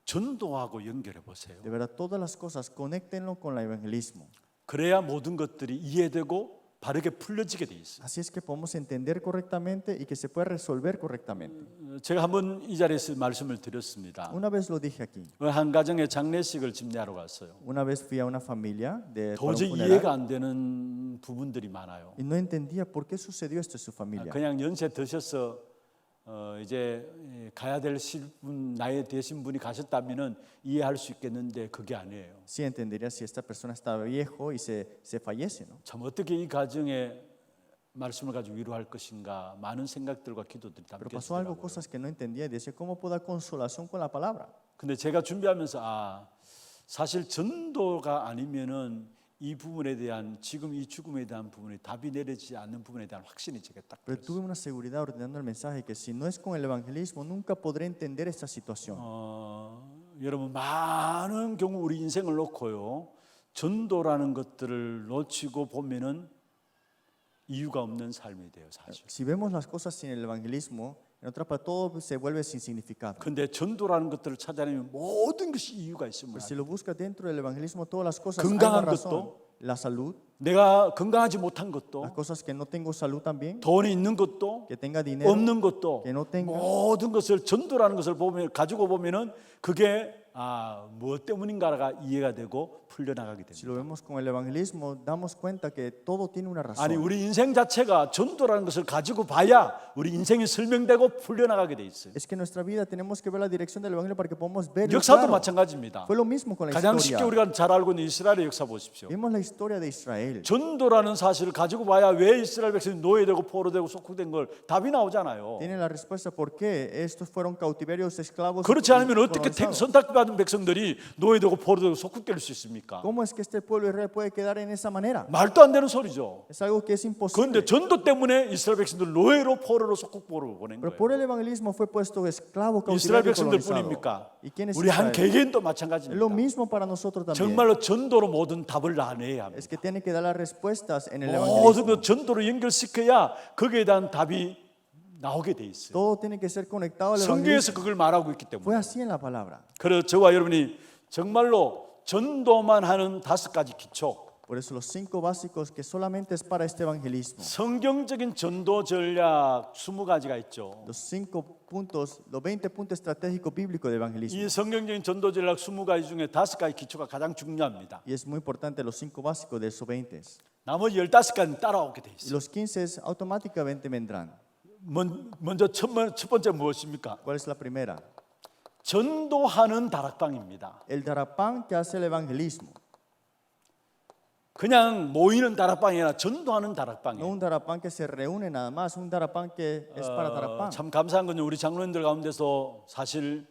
전도하고 연결해 보세요. De verdad, todas las cosas, conéctenlo con el evangelismo. 그래야 모든 것들이 이해되고 바르게 풀려지게 돼 있어요. Así es que podemos entender correctamente y que se puede resolver correctamente. 제가 한번 이 자리에서 말씀을 드렸습니다. Una vez lo dije aquí. 한 가정의 장례식을 집례하러 갔어요. Una vez fui a una familia para un 도저히 funeral 이해가 안 되는 부분들이 많아요. y no entendía por qué sucedió esto en su familia. 그냥 연세 드셔서 이제 가야 될 분 나이 되신 분이 가셨다면은 이해할 수 있겠는데 그게 아니에요. Sí entendería si esta persona está viejo y se fallece, ¿no? 참 어떻게 이 가정에 말씀을 가지고 위로할 것인가 많은 생각들과 기도들이 Pero pasó algo, 담겨 있더라고요. cosas que no entendía y decía, ¿cómo puedo dar consolación con la palabra? 근데 제가 준비하면서 사실 전도가 아니면은 이 부분에 대한 지금 이 죽음에 대한 부분이 답이 내려지지 않는 부분에 대한 확신이 제게 딱 Pero 들었어요. tuve una seguridad ordenando el mensaje que si no es con el evangelismo, nunca podré entender esta situación. 여러분 많은 경우 우리 인생을 놓고요 전도라는 것들을 놓치고 보면은 이유가 없는 삶이 돼요 사실. Si vemos las cosas sin el evangelismo, en otras palabras, todo se vuelve sin significado. 근데 전도라는 것들을 찾아내면 모든 것이 이유가 있으면 Pero si lo buscas dentro del evangelismo, todas las cosas, hay 건강한 una razón. 것도, La salud, 내가 건강하지 못한 las 것도 cosas que no tengo salud también, 돈이 있는 것도 que tenga dinero, 없는 것도 que no tenga. 모든 것을 전도라는 것을 보면 가지고 보면은 그게 무엇 때문인가가 이해가 되고 풀려나가게 Si 됩니다. lo vemos con el evangelismo, damos cuenta que todo tiene una razón. 아니 우리 인생 자체가 전도라는 것을 가지고 봐야 우리 인생이 설명되고 풀려나가게 돼 있어요. Es que en nuestra vida tenemos que ver la dirección del evangelio para que podamos ver. 역사도 마찬가지입니다. Fue lo mismo con la 가장 쉽게 historia. 우리가 잘 알고 있는 이스라엘의 역사 보십시오. Vimos la historia de Israel. 전도라는 사실을 가지고 봐야 왜 이스라엘 백성이 노예되고 포로되고 속국된 걸 답이 나오잖아요. Tiene la respuesta por qué estos fueron cautiverios, esclavos. 그렇지 않으면 어떻게 colonizados. 선택받은 백성들이 노예되고 포로되고 속국될 수 있습니까? ¿Cómo es que este pueblo de Israel puede quedar en esa manera? 말도 안 되는 소리죠. Es algo que es imposible. 그런데 전도 때문에 이스라엘 백성들 노예로 포로로 속국보로 보낸 Pero 거예요. por el evangelismo fue puesto esclavo, 이스라엘 cautiverio, 백성들 colonizado. 뿐입니까? ¿Y quién es 우리 한 Israel? 개개인도 Es lo 마찬가지입니다. mismo para nosotros también. 정말로 전도로 모든 답을 나눠야 합니다. Es que tiene que dar las respuestas en el 모든 evangelismo. 것 전도로 연결시켜야 거기에 대한 답이 나오게 돼 있어요. Todo tiene que ser conectado al evangelismo. 성경에서 그걸 말하고 있기 Fue 때문에. así en la palabra. 그래서 저와 여러분이 정말로 전도만 하는 5가지 기초, Por eso los 5 básicos que solamente es para este evangelismo. 성경적인 전도 전략 20가지가 있죠. Los 5 puntos, los 20 puntos estratégicos bíblicos de evangelismo. 이 성경적인 전도 전략 20가지 중에 5가지 기초가 가장 중요합니다. Y es muy importante los 5 básicos de esos 20. 나머지 15가지는 따라오게 돼 Y 있어요. los 15 automáticamente vendrán. 먼저 첫 번째 무엇입니까? ¿Cuál es la primera? 전도하는 다락방입니다. El darapán que hace el evangelismo. 그냥 모이는 다락방이 아니라 전도하는 No 다락방이에요. un darapán que se reúne nada más, un darapán que es para darapán. 참 감사한 건 우리 장로님들 가운데서 사실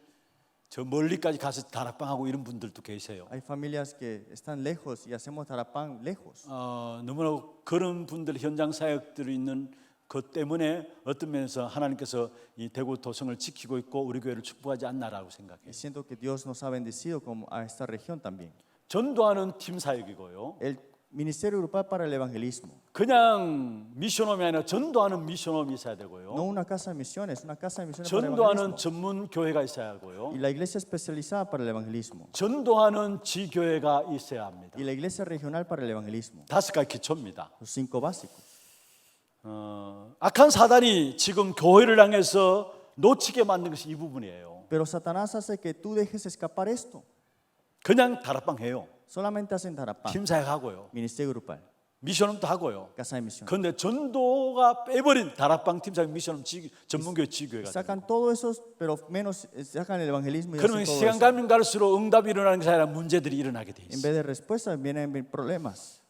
저 멀리까지 가서 다락방하고 이런 분들도 계세요. Hay familias que están lejos y hacemos darapán lejos. 너무나 그런 분들 현장 사역들이 있는 것 때문에 어떤 면에서 하나님께서 이 대구 도성을 지키고 있고 우리 교회를 축복하지 않나라고 생각해요. Y siento que Dios nos ha bendecido como a esta región también. 전도하는 팀 사역이고요. El ministerio grupal para el evangelismo. 그냥 미션홈이 아니라 전도하는 미션홈이 있어야 되고요. No una casa de misiones, una casa de misiones para el 전도하는 evangelismo. 전문 교회가 있어야 하고요. Y la iglesia especializada para el evangelismo. 전도하는 지교회가 있어야 합니다. Y la iglesia regional para el evangelismo. 5가지 기초입니다. Los 5 básicos. 악한 사단이 지금 교회를 향해서 놓치게 만든 것이 이 부분이에요. Pero Satanás hace que tú dejes escapar esto. 그냥 다락방 해요. Solamente hacen darapán. 팀 사역하고요. Ministerio grupal. 미션홈도 하고요. Casa de misiones. 그런데 전도가 빼버린 다락방 팀 사역 미션홈 전문교회 지교회가 돼요. Sacan todo eso, pero menos sacan el evangelismo y 그러면 hacen todo 시간 eso. 가면 갈수록 응답이 일어나는 것이 아니라 문제들이 일어나게 돼 En 있어요. vez de respuestas vienen problemas.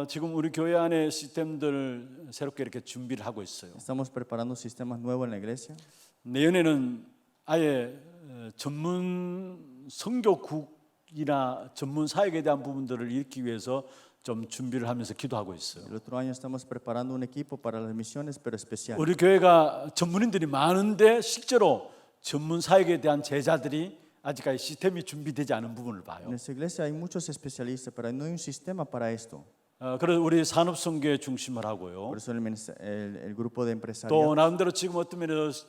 지금 우리 교회 안에 시스템들 새롭게 이렇게 준비를 하고 있어요. Estamos preparando sistemas nuevos en la iglesia. 내년에는 아예 전문 선교국이나 전문 사역에 대한 부분들을 읽기 위해서 좀 준비를 하면서 기도하고 있어요. El otro año estamos preparando un equipo para las misiones, pero especial. 우리 교회가 전문인들이 많은데 실제로 전문 사역에 대한 제자들이 아직까지 시스템이 준비되지 않은 부분을 봐요. En nuestra iglesia hay muchos especialistas, pero no hay un sistema para esto. 그래서 우리 산업선교에 중심을 하고요. Por eso el grupo de empresarios. 또 나름대로 지금 어떤 면에서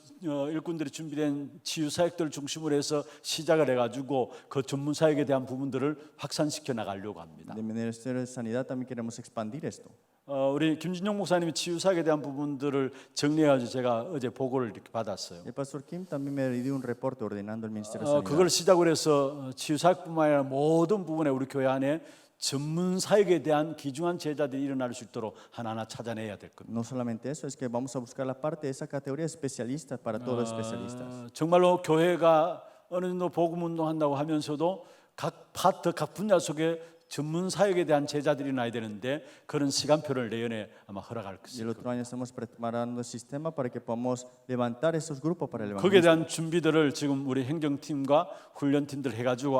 일꾼들이 준비된 치유 사역들을 중심으로 해서 시작을 해가지고 그 전문 사역에 대한 부분들을 확산시켜 나가려고 합니다. Del Ministerio de Sanidad también queremos expandir esto. 우리 김진용 목사님이 치유 사역에 대한 부분들을 정리해가지고 제가 어제 보고를 이렇게 받았어요. El pastor Kim también me dio un reporte ordenando el Ministerio de Sanidad. 그걸 시작으로 해서 치유 사역뿐만 아니라 모든 부분에 우리 교회 안에 전문 사역에 대한 귀중한 제자들이 일어날 수 있도록 하나하나 찾아내야 될 겁니다. No solamente eso, es que vamos a buscar la parte de esa categoría de especialistas para todos los especialistas. 정말로 교회가 어느 정도 복음 운동한다고 하면서도 각 파트, 각 분야 속에 전문 사역에 대한 제자들이 나야 되는데 그런 시간표를 내년에 아마 허락할 Y el 것입니다. otro año estamos preparando el sistema para que podamos levantar esos grupos para el 거기에 evangelismo. 대한 준비들을 지금 우리 행정팀과 훈련팀들 해가지고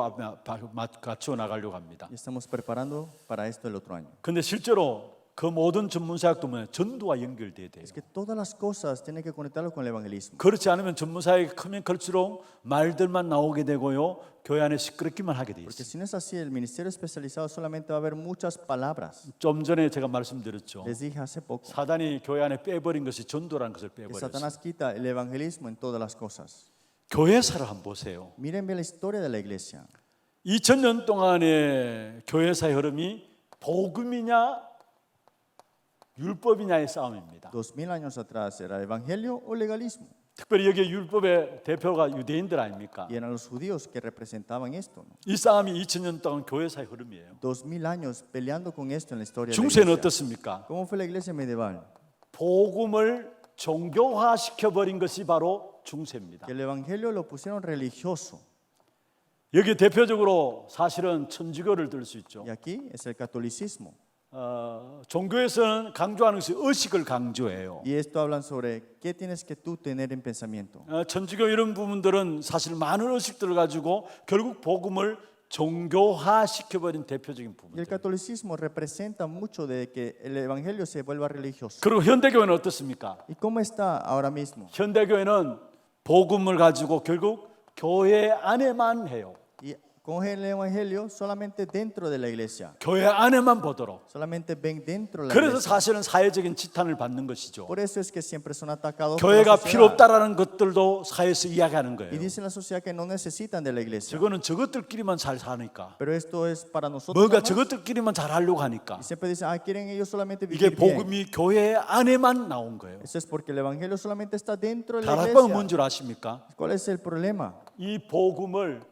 갖추어 나가려고 합니다. Y estamos preparando para esto el otro año. 근데 실제로 그 모든 전문 사역도 뭐냐 전도와 연결돼야 돼요. Es que todas las cosas tienen que conectarlo con el evangelismo. 그렇지 않으면 전문 사역이 크면 클수록 말들만 나오게 되고요, 교회 안에 시끄럽기만 하게 돼 Porque 있어요. si no es así, el ministerio especializado solamente va a haber muchas palabras. 좀 전에 제가 말씀드렸죠. Les dije hace poco 사단이 교회 안에 빼버린 것이 전도라는 것을 que 빼버렸어요. Satanás quita el evangelismo en todas las cosas. 교회사를 한번 보세요. Miren bien la historia de la iglesia. 2000년 동안의 교회사의 흐름이 복음이냐 율법이냐의 싸움입니다. 2000 años atrás era evangelio o legalismo. 특별히 여기 율법의 대표가 유대인들 아닙니까? Y eran los judíos que representaban esto, ¿no? 이 싸움이 2000년 동안 교회사의 흐름이에요. 2000 años peleando con esto en la historia de la 중세는 iglesia. 어떻습니까? ¿Cómo fue la iglesia medieval? 복음을 종교화시켜 버린 것이 바로 중세입니다. Que el evangelio lo pusieron religioso. 여기 대표적으로 사실은 천주교를 들 수 있죠. Y aquí es el catolicismo. 종교에서는 강조하는 것이 의식을 강조해요. Y esto hablan sobre qué tienes que tú tener en pensamiento. 천주교 이런 부분들은 사실 많은 의식들을 가지고 결국 복음을 종교화시켜버린 대표적인 Y el 부분들. catolicismo representa mucho de que el evangelio se vuelva religioso. 그리고 현대교회는 어떻습니까? ¿Y cómo está ahora mismo? 현대교회는 복음을 가지고 결국 교회 안에만 해요. Y cogen el evangelio solamente dentro de la iglesia. 교회 안에만 보도록. Solamente ven dentro de la 그래서 iglesia. 사실은 사회적인 지탄을 받는 것이죠. Por eso es que siempre son atacados por la 교회가 필요 sociedad. 없다라는 것들도 사회에서 이야기하는 Y 거예요. dice la sociedad que no necesitan de la iglesia. 저거는 저것들끼리만 잘 사니까. Pero esto es para nosotros. 뭔가 nada más. 저것들끼리만 잘 하려고 하니까. Y siempre dicen, quieren ellos solamente 이게 vivir bien. 복음이 교회 안에만 나온 거예요. Eso es porque el evangelio solamente está dentro de la 다락방은 뭔 iglesia. 줄 아십니까? ¿Cuál es el problema? 이 복음을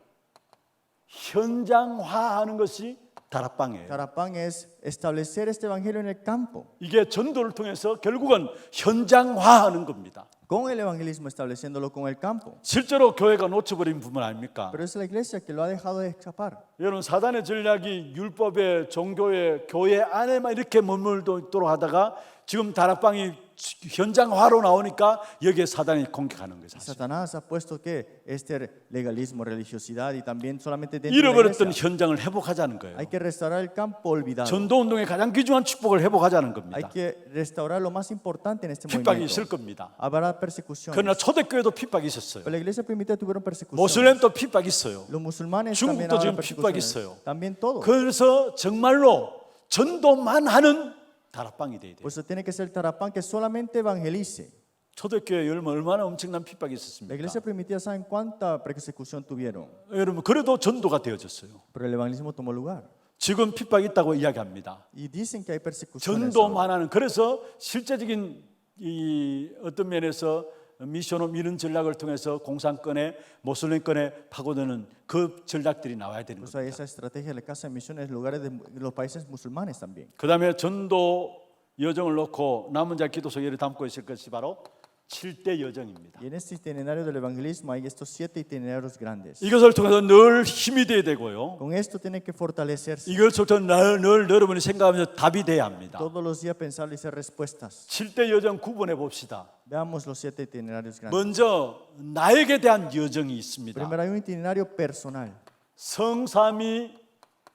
현장화하는 것이 다락방이에요. Tarapán es establecer este evangelio en el campo. 이게 전도를 통해서 결국은 현장화하는 겁니다. Con el evangelismo estableciéndolo con el campo. 실제로 교회가 놓쳐버린 부분 아닙니까? Pero es la iglesia que lo ha dejado de escapar. 여러분 사단의 전략이 율법의 종교의 교회 안에만 이렇게 머물도록 하다가 지금 다락방이 현장화로 나오니까 여기에 사단이 공격하는 거예요. 사실. Satanás ha puesto que este legalismo, religiosidad y también solamente dentro de la 잃어버렸던 iglesia. 현장을 회복하자는 거예요. Hay que restaurar el campo olvidado. 전도운동의 가장 귀중한 축복을 회복하자는 Hay 겁니다. que restaurar lo más importante en este 핍박이 movimiento. 있을 겁니다. Habrá persecución. 그러나 초대교회도 핍박이 있었어요. Pero la iglesia primitiva tuvieron persecución. 모슬렘도 핍박이 있어요. Los musulmanes 중국도 también 지금 habrán 핍박이 persecuciones. 있어요. También todo. 그래서 정말로 전도만 하는 다락방이 돼야 돼요. Pues tiene que ser Tarapán que solamente evangelice. 초대교회 얼마나 엄청난 핍박이 La 있었습니까? iglesia primitiva, ¿saben cuánta persecución tuvieron? 여러분 그래도 전도가 되어졌어요. Pero el evangelismo tomó lugar. 지금 핍박이 있다고 이야기합니다. Y dicen que hay persecuciones. 전도만 하는 그래서 실제적인 이 어떤 면에서 미션홈 이런 전략을 통해서 공산권에 모슬림권에 파고드는 그 전략들이 나와야 되는 Pues hay 겁니다. esa estrategia de la casa de misiones en lugares de los países musulmanes también. 그다음에 전도 여정을 놓고 남은 자 기도서 예를 담고 있을 것이 바로 7대 여정입니다. Y en este itinerario del evangelismo hay estos 7 itinerarios grandes. 이것을 통해서 늘 힘이 돼야 되고요. Con esto tiene que fortalecerse. 이것을 통해서 늘 여러분이 생각하면서 답이 돼야 합니다. Todos los días pensar y hacer respuestas. 7대 여정 구분해 봅시다. Veamos los 7 itinerarios grandes. 먼저 나에게 대한 여정이 있습니다. Primero hay un itinerario personal. 성삼위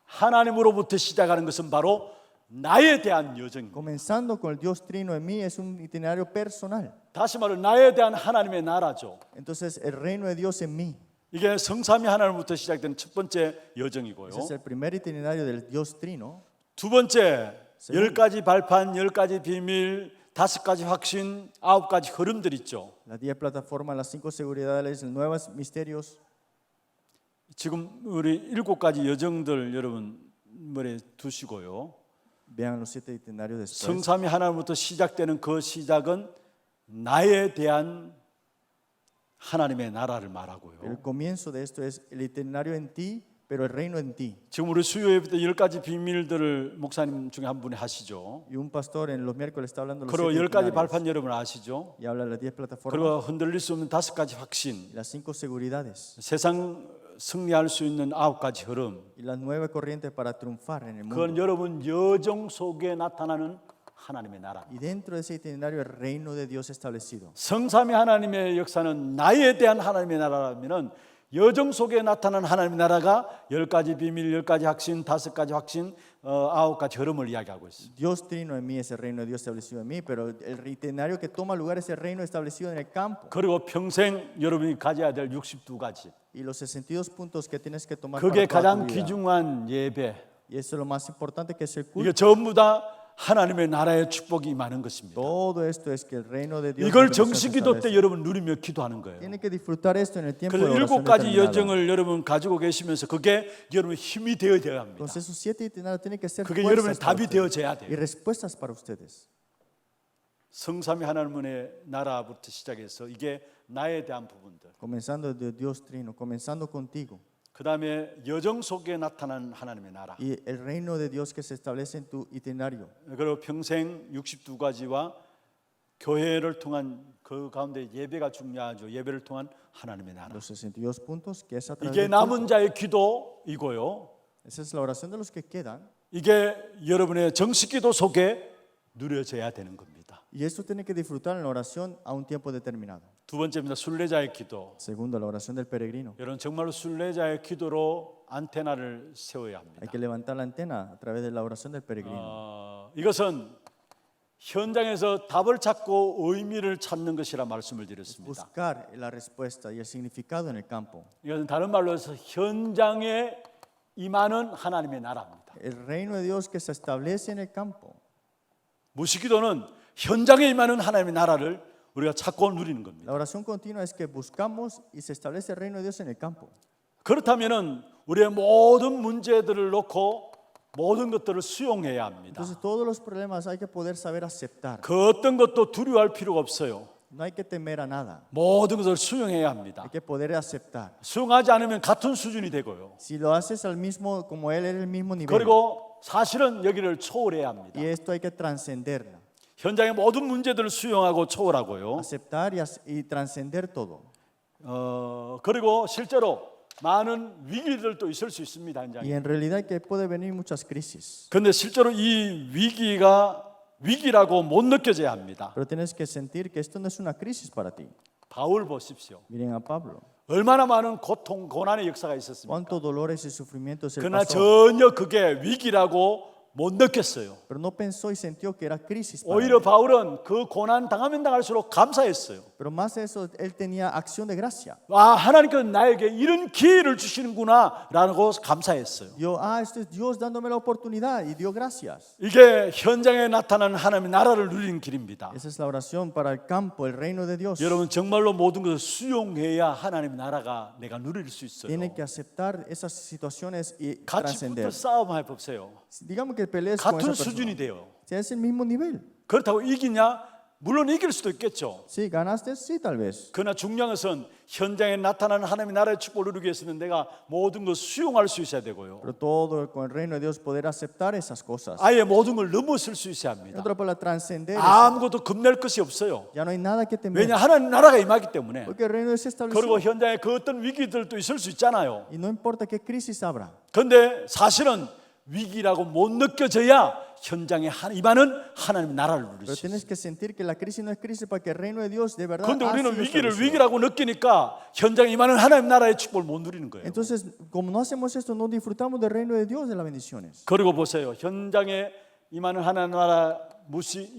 하나님으로부터 시작하는 것은 바로 나에 대한 여정입니다. Comenzando con el Dios Trino en mí es un itinerario personal. 다시 말해 나에 대한 하나님의 나라죠. Entonces el reino de Dios en mí. 이게 성삼위 하나님부터 시작되는 첫 번째 여정이고요. Ese es el primer itinerario del Dios Trino. 두 번째 10가지 발판, 10가지 비밀, 5가지 확신, 9가지 흐름들 있죠. Las 10 plataformas, las 5 seguridades, los nuevos misterios. 지금 우리 7가지 여정들 여러분 머리에 두시고요. Vean los 7 itinerarios después. 성삼위 하나님부터 시작되는 그 시작은 나에 대한 하나님의 나라를 말하고요. El comienzo de esto es el itinerario en ti pero el reino en ti. 지금 우리 수요예배 때 10가지 비밀들을 목사님 중에 한 분이 하시죠. Y un pastor en los miércoles está hablando de los 그리고 7 10가지 pilares 발판 여러분 아시죠? y habla de las 10 plataformas 그리고 흔들릴 수 없는 5가지 확신, y las 5 seguridades 세상 승리할 수 있는 9가지 흐름. y las 9 corrientes para triunfar en el 그건 mundo. 여러분 여정 속에 나타나는 하나님의 나라. Y dentro de ese itinerario el reino de Dios establecido. 성삼위 하나님의 역사는 나에 대한 하나님의 나라라면은 여정 속에 나타나는 하나님의 나라가 10가지 비밀, 10가지 확신, 5가지 확신, 9가지 흐름을 이야기하고 있어요. Dios trino en mí es el reino de Dios establecido en mí, pero el itinerario que toma lugar es el reino establecido en el campo. 그리고 평생 여러분이 가져야 될 62가지. Y los 62 puntos que tienes que tomar 그게 para toda 가장 tu vida. 귀중한 예배. Y eso es lo más importante que es el 이게 culto. 전부 다 하나님의 나라의 축복이 임하는 것입니다. Todo esto es que el reino de Dios 이걸 de bendición se 정식기도 때 establece. 여러분 누리며 기도하는 거예요. Tienen que disfrutar esto en el tiempo 그래서 de oración 7가지 determinado. 여정을 여러분 가지고 계시면서 그게 여러분 힘이 되어야 합니다. Entonces esos 7 itinerarios tienen que ser 그게 fuerzas 여러분의 para 답이 ustedes 되어져야 y 돼요. respuestas para ustedes. 성삼위 하나님의 나라부터 시작해서 이게 나에 대한 부분들. Comenzando de Dios trino, comenzando contigo. 그 다음에 여정 속에 나타난 하나님의 나라. Y el reino de Dios que se establece en tu itinerario. 그리고 평생 62가지와 교회를 통한 그 가운데 예배가 중요하죠. 예배를 통한 하나님의 나라. Los 62 puntos que es a través 이게 del 남은 culto. 자의 기도이고요. Esa es la oración de los que quedan. 이게 여러분의 정식기도 속에 누려져야 되는 겁니다. Y esto tiene que disfrutar en la oración a un tiempo determinado. 두 번째입니다. 순례자의 기도. Segundo, la oración del peregrino. 여러분 정말로 순례자의 기도로 안테나를 세워야 합니다. Hay que levantar la antena a través de la oración del peregrino. 이것은 현장에서 답을 찾고 의미를 찾는 것이라 말씀을 드렸습니다. Buscar la respuesta y el significado en el campo. 이것은 다른 말로 해서 현장에 임하는 하나님의 나라입니다. El reino de Dios que se establece en el campo. 무식기도는 현장에 임하는 하나님의 나라를 우리가 찾고 누리는 겁니다. La oración continua es que buscamos y se establece el reino de Dios en el campo. 그렇다면은 우리의 모든 문제들을 놓고 모든 것들을 수용해야 합니다. Entonces todos los problemas hay que poder saber aceptar. 그 어떤 것도 두려워할 필요가 없어요. No hay que temer a nada. 모든 것을 수용해야 합니다. Hay que poder aceptar. 수용하지 않으면 같은 수준이 되고요. Si lo haces al mismo, como él es el mismo nivel. 그리고 사실은 여기를 초월해야 합니다. Y esto hay que trascenderla. 현장의 모든 문제들을 수용하고 초월하고요. Aceptar y trascender todo. 그리고 실제로 많은 위기들도 있을 수 있습니다. Y 현장에. en realidad que puede venir muchas crisis. 그런데 실제로 이 위기가 위기라고 못 느껴져야 합니다. Pero tienes que sentir que esto no es una crisis para ti. 바울 보십시오. Miren a Pablo. 얼마나 많은 고통, 고난의 역사가 있었습니까? Cuántos dolores y sufrimientos él 그러나 pasó. 전혀 그게 위기라고 못 느꼈어요. Pero no pensó y sintió que era crisis para 오히려 él. 바울은 그 고난 당하면 당할수록 감사했어요. Pero más de eso, él tenía acción de gracia. 와, 하나님께서 나에게 이런 기회를 주시는구나라고 감사했어요. Esto es Dios dándome la oportunidad y dio gracias. 이게 현장에 나타나는 하나님의 나라를 누리는 길입니다. Esa es la oración para el campo, el reino de Dios. 여러분 정말로 모든 것을 수용해야 하나님의 나라가 내가 누릴 수 있어요. Tienen que aceptar esas situaciones y 같이 trascender. 붙어 싸움해 보세요. Digamos que pelees con 같은 esa 수준이 persona. 돼요. Si es el mismo nivel. 그렇다고 이기냐? 물론 이길 수도 있겠죠. Si ganaste, sí, tal vez. 그러나 중요한 것은 현장에 나타나는 하나님의 나라의 축복을 누리기 위해서는 내가 모든 것을 수용할 수 있어야 되고요. Pero todo con el reino de Dios poder aceptar esas cosas. 아예 모든 걸 넘어설 수 있어야 En 합니다. otra palabra, trascender. eso. 아무것도 겁낼 것이 없어요. Ya no hay nada que temer. 왜냐 하나님 나라가 임하기 때문에. Porque el reino de Dios se estableció. 그리고 현장에 그 어떤 위기들도 있을 수 있잖아요. Y no importa qué crisis habrá. 그런데 사실은 위기라고 못 느껴져야 현장에 임하는 하나님의 나라를 누릴 Pero 수 있어요. tienes que sentir que la crisis no es crisis para que el reino de Dios de verdad 그런데 ha 우리는 sido 위기를 establecido. 위기라고 느끼니까 현장에 임하는 하나님 나라의 축복을 못 누리는 거예요. Entonces, como no hacemos esto, no disfrutamos del reino de Dios de las bendiciones. 그리고 보세요. 현장에 임하는 하나님 나라 무식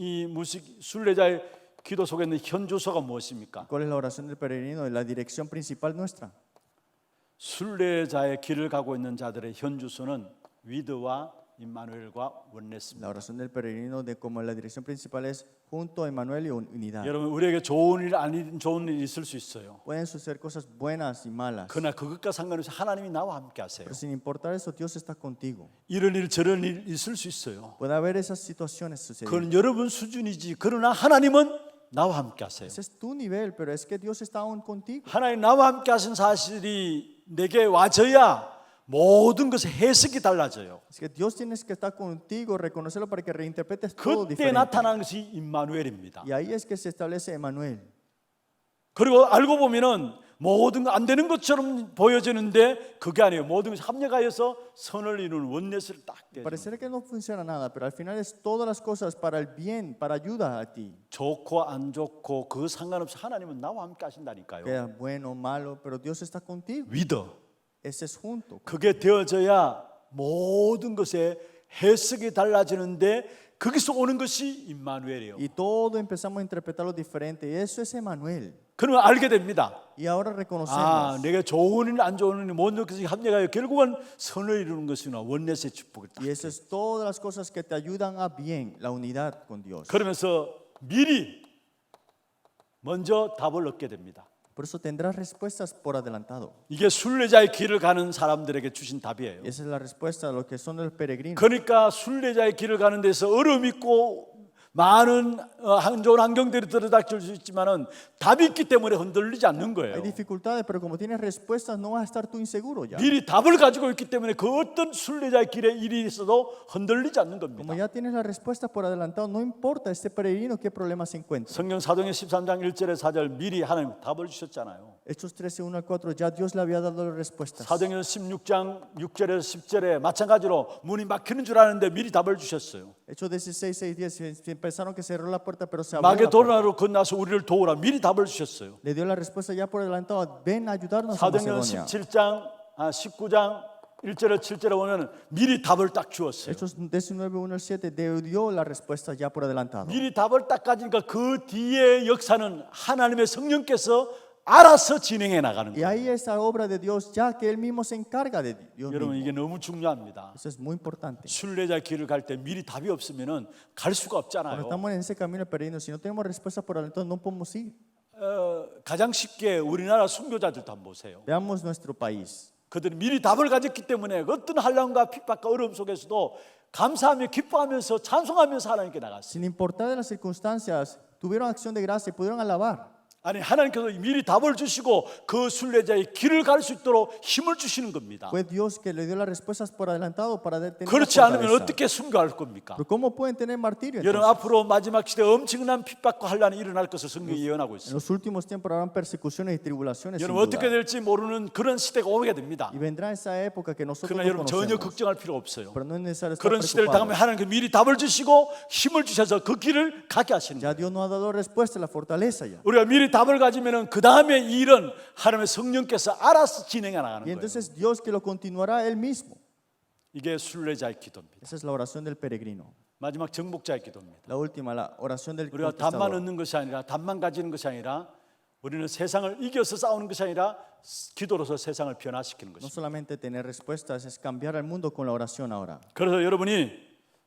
순례자의 기도 속에 있는 현주소가 무엇입니까? ¿Cuál es la oración del peregrino? La dirección principal nuestra. 순례자의 길을 가고 있는 자들의 현주소는 위드와 임마누엘과 원내스입니다. La oración del peregrino de como la dirección principal es junto a Emmanuel y unidad. 여러분 우리에게 좋은 일 아닌 좋은 일 있을 수 있어요. Pueden suceder cosas buenas y malas. 그러나 그것과 상관없이 하나님이 나와 함께 하세요. Pero sin importar eso, Dios está contigo. 이런 일 저런 일 있을 수 있어요. Puede haber esas situaciones sucediendo. 그건 여러분 수준이지. 그러나 하나님은 나와 함께 하세요. Ese es tu nivel, pero es que Dios está aún contigo. 하나님 나와 함께 하신 사실이 내게 와져야 모든 것의 해석이 달라져요. Es que Dios tiene que estar contigo, reconocerlo para que reinterpretes todo 그때 diferente. 나타나는 것이 임마누엘입니다. Y ahí es que se establece Emmanuel. 그리고 알고 보면은 모든 거 안 되는 것처럼 보여지는데 그게 아니에요. 모든 것이 합력하여서 선을 이루는 원내스를 딱 떼죠. Pareciera que no funciona nada, pero al final es todas las cosas para el bien, para ayuda a ti. 좋고 안 좋고 그 상관없이 하나님은 나와 함께 하신다니까요. Sea bueno o malo, pero Dios está contigo. 믿어. Ese es junto. 그게 되어져야 모든 것의 해석이 달라지는데 거기서 오는 것이 임마누엘이에요. Y todo empezamos a interpretarlo diferente. Y eso es Emmanuel. 그러면 알게 됩니다. Y ahora reconocemos. 아, 내가 좋은 일, 안 좋은 일 모든 것이 합력하여 결국은 선을 이루는 것이구나. 원내스의 축복을 딱. Y eso es todas las cosas que te ayudan a bien, la unidad con Dios. 그러면서 미리 먼저 답을 얻게 됩니다. Por eso tendrás respuestas por adelantado. 이게 순례자의 길을 가는 사람들에게 주신 답이에요. Y esa es la respuesta a los que son los peregrinos. 그러니까 순례자의 길을 가는 데서 어려움이 있고 많은 안 좋은 환경들이 들어닥칠 수 있지만은 답이 있기 때문에 흔들리지 않는 Hay 거예요. dificultades, pero como tienes respuestas, no vas a estar tú inseguro ya. 미리 답을 가지고 있기 때문에 그 어떤 순례자의 길에 일이 있어도 흔들리지 않는 겁니다. Como ya tienes las respuestas por adelantado, no importa este peregrino qué problema se encuentra. 성경 사도행 13장 1절에 4절 미리 하나님 답을 주셨잖아요. Hechos 13, 1 al 4, ya Dios le había dado las respuestas. 사도행전 16장 6절에서 10절에 마찬가지로 문이 막히는 줄 아는데 미리 답을 주셨어요. Hechos 16, 6, 10, pensaron que cerró la puerta, pero se abrió la puerta. 마게도나로 건너서 우리를 도우라 미리 답을 주셨어요. Le dio la respuesta ya por adelantado, ven a ayudarnos a 사도행전 Macedonia. 17장 19장 1절에 7절에 보면 미리 답을 딱 주었어요. Hechos 19, 1 al 7, dio la respuesta ya por adelantado. 미리 답을 딱 가지니까 그 뒤에 역사는 하나님의 성령께서 알아서 진행해 나가는 Y 거예요. ahí esa obra de Dios, ya que Él mismo se encarga de Dios 여러분 mismo. 이게 너무 중요합니다. Eso es muy importante. 순례자 길을 갈 때 미리 답이 없으면은 갈 수가 Cuando 없잖아요. estamos en ese camino peregrino, si no tenemos respuestas por adelantado, no podemos ir. 가장 쉽게 우리나라 순교자들도 한번 보세요. Veamos nuestro país. 그들은 미리 답을 가졌기 때문에 어떤 환난과 핍박과 어려움 속에서도 감사하며 기뻐하면서 찬송하면서 하나님께 나갔어요. Sin importar de las circunstancias, tuvieron acción de gracia y pudieron alabar. 아니 하나님께서 미리 답을 주시고 그 순례자의 길을 갈 수 있도록 힘을 주시는 겁니다. Fue Dios que le dio las respuestas por adelantado para tener 그렇지 la 않으면 fortaleza. 어떻게 순교할 겁니까? Pero ¿cómo pueden tener martirio? 여러분 Entonces? 앞으로 마지막 시대에 엄청난 핍박과 환난이 일어날 것을 성경이 예언하고 En 있어요. los últimos tiempos habrán persecuciones y tribulaciones. sin 여러분 어떻게 duda. 될지 모르는 그런 시대가 오게 됩니다. Y vendrá esa época que nosotros 그러나 no 여러분 전혀 conocemos. 걱정할 필요 없어요. Pero no es necesario estar 그런 시대를 당하면 preocupados. 하나님께 미리 답을 주시고 힘을 주셔서 그 길을 가게 하시는 거예요. Ya Dios nos ha dado respuesta, la fortaleza ya. 우리가 미리 답을 가지면은 그 다음에 이 일은 하나님의 성령께서 알아서 진행해 나가는 Y 거예요. entonces Dios que lo continuará Él mismo. 이게 순례자의 기도입니다. Esa es la oración del peregrino. 마지막 정복자의 기도입니다. La última, la oración del 우리가 답만 conquistador. 얻는 것이 아니라 답만 가지는 것이 아니라 우리는 세상을 이겨서 싸우는 것이 아니라 기도로서 세상을 변화시키는 No 것입니다. solamente tener respuestas, es cambiar al mundo con la oración ahora. 그래서 여러분이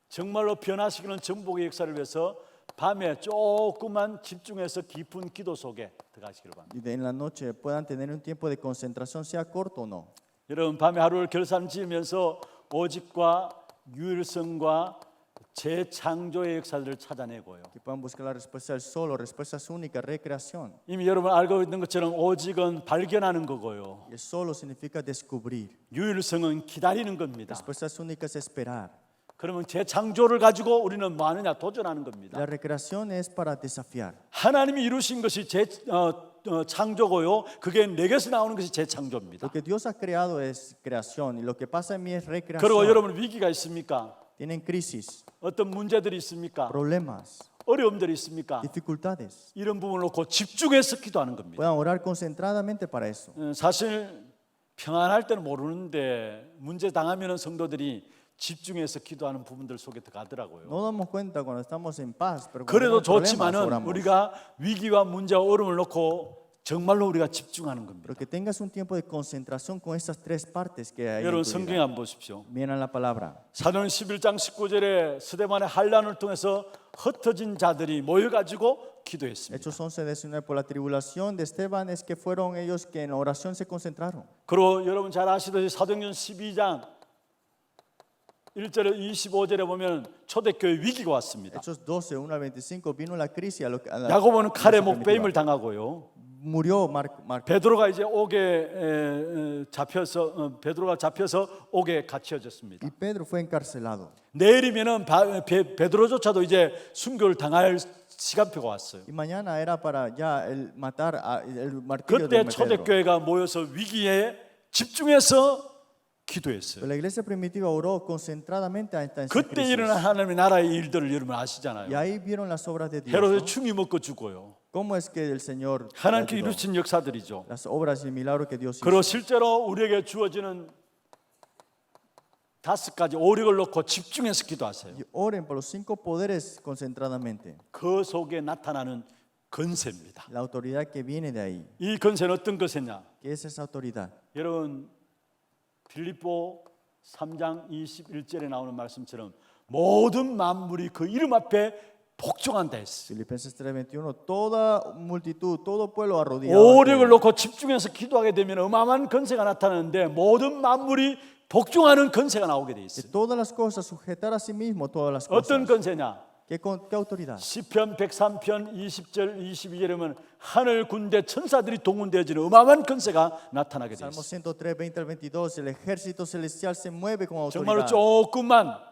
정말로 변화시키는 정복의 역사를 위해서 밤에 조금만 집중해서 깊은 기도 속에 들어가시기를 바랍니다. Y en la noche puedan tener un tiempo de concentración, sea corto o no. 여러분 밤에 하루를 결산지으면서 오직과 유일성과 재창조의 역사들을 찾아내고요. Que puedan buscar la respuesta del solo, respuestas únicas, recreación. 이미 여러분 알고 있는 것처럼 오직은 발견하는 거고요. Y el solo significa descubrir. 유일성은 기다리는 겁니다. Respuestas únicas, esperar. 그러면 재창조를 가지고 우리는 뭐 하느냐 도전하는 겁니다. La recreación es para desafiar. 하나님이 이루신 것이 창조고요. 그게 내게서 나오는 것이 재창조입니다. Lo que Dios ha creado es creación y lo que pasa en mí es 그리고 recreación. 여러분 위기가 있습니까? Tienen crisis, 어떤 문제들이 있습니까? problemas, 어려움들이 있습니까? dificultades. 이런 부분을 놓고 집중해서 기도하는 겁니다. Puedan orar concentradamente para eso. 사실 평안할 때는 모르는데 문제 당하면은 성도들이 집중해서 기도하는 부분들 속에 들어가더라고요. No damos cuenta cuando estamos en paz, pero cuando 그래도 tenemos problemas, 좋지만은 oramos. 우리가 위기와 문제와 어려움을 놓고 정말로 우리가 집중하는 겁니다. Pero que tengas un tiempo de concentración con esas tres partes que hay. en 여러분 tu 성경에 vida. 한번 보십시오. Miren la palabra. 사도행 11장 19절에 스데반의 환난을 통해서 흩어진 자들이 모여가지고 기도했습니다. Hechos 11:19 por la tribulación de Esteban es que fueron ellos que en la oración se concentraron. 그리고 여러분 잘 아시듯이 사도행전 12장 1절에 25절에 보면 초대교회 위기가 왔습니다. Hechos 12, 1 al 25 vino la crisis a 야고보는 칼에 목 los 베임을 당하고요. murió 베드로가 이제 옥에 잡혀서 베드로가 잡혀서 옥에 갇혀졌습니다. y Pedro fue encarcelado. 내일이면은 베드로조차도 이제 순교를 당할 시간표가 왔어요. Y mañana era para ya el martirio 그때 de Pedro. 초대교회가 모여서 위기에 집중해서 기도했어요. Pero la iglesia primitiva oró concentradamente ante esa 그때 crisis. 일어난 하나님의 나라의 일들을 여러분 Y 아시잖아요. ahí vieron las obras de Dios. 헤로데 ¿No? 충이 먹고 죽어요. ¿Cómo es que el Señor 하나님께 ayudó? 이루신 역사들이죠. Las obras y milagros que Dios hizo? 그리고 실제로 우리에게 주어지는 5가지 오력을 놓고 집중해서 기도하세요. Y oren por los 5 poderes concentradamente. 그 속에 나타나는 건세입니다. La autoridad que viene de ahí. 이 건세는 어떤 것이냐? ¿Qué es esa autoridad? 여러분 빌립보 3장 21절에 나오는 말씀처럼 모든 만물이 그 이름 앞에 복종한다 했어요. Filipenses 3:21. Toda multitud, todo pueblo arrodillado. ante 오력을 él. 놓고 집중해서 기도하게 되면 어마어마한 건세가 나타나는데 모든 만물이 복종하는 건세가 나오게 돼 Que 있어요. todas las cosas, sujetar a sí mismo todas las 어떤 cosas. 건세냐? ¿Qué autoridad? 시편 103편 20절 22절에 보면 하늘 군대 천사들이 동원되어지는 어마어마한 건세가 나타나게 돼 Salmo 있어요. 103, 20 al 22. El ejército celestial se mueve con 정말로 autoridad. 조금만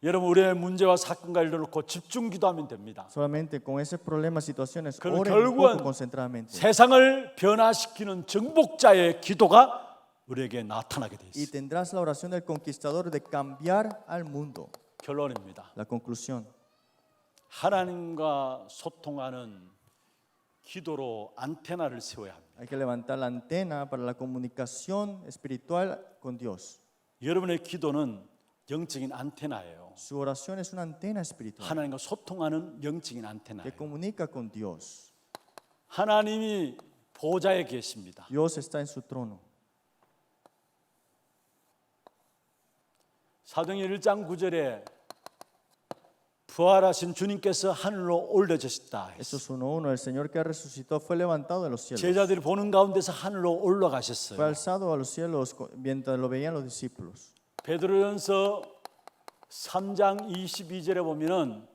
여러분 우리의 문제와 사건과 일을 놓고 집중 기도하면 됩니다. Solamente con esos problemas, situaciones, 그럼 oren un 결국은 poco concentradamente. 세상을 변화시키는 정복자의 기도가 우리에게 나타나게 돼 Y 있어요. tendrás la oración del conquistador de cambiar al mundo. 결론입니다. La conclusión. 하나님과 소통하는 기도로 안테나를 세워야 합니다. Hay que levantar la antena para la comunicación espiritual con Dios. 여러분의 기도는 영적인 안테나예요. Su oración es una antena espiritual 하나님과 소통하는 영적인 que 안테나예요. comunica con Dios. 하나님이 보좌에 계십니다. Dios está en su trono. 사도행전 1장 9절에 부활하신 주님께서 하늘로 올려주셨다. Eso es 1:1. El Señor que resucitó fue levantado de los cielos. 제자들이 보는 가운데서 하늘로 Fue 올라가셨어요. alzado a los cielos mientras lo veían los discípulos. 베드로전서 3장 22절에 보면은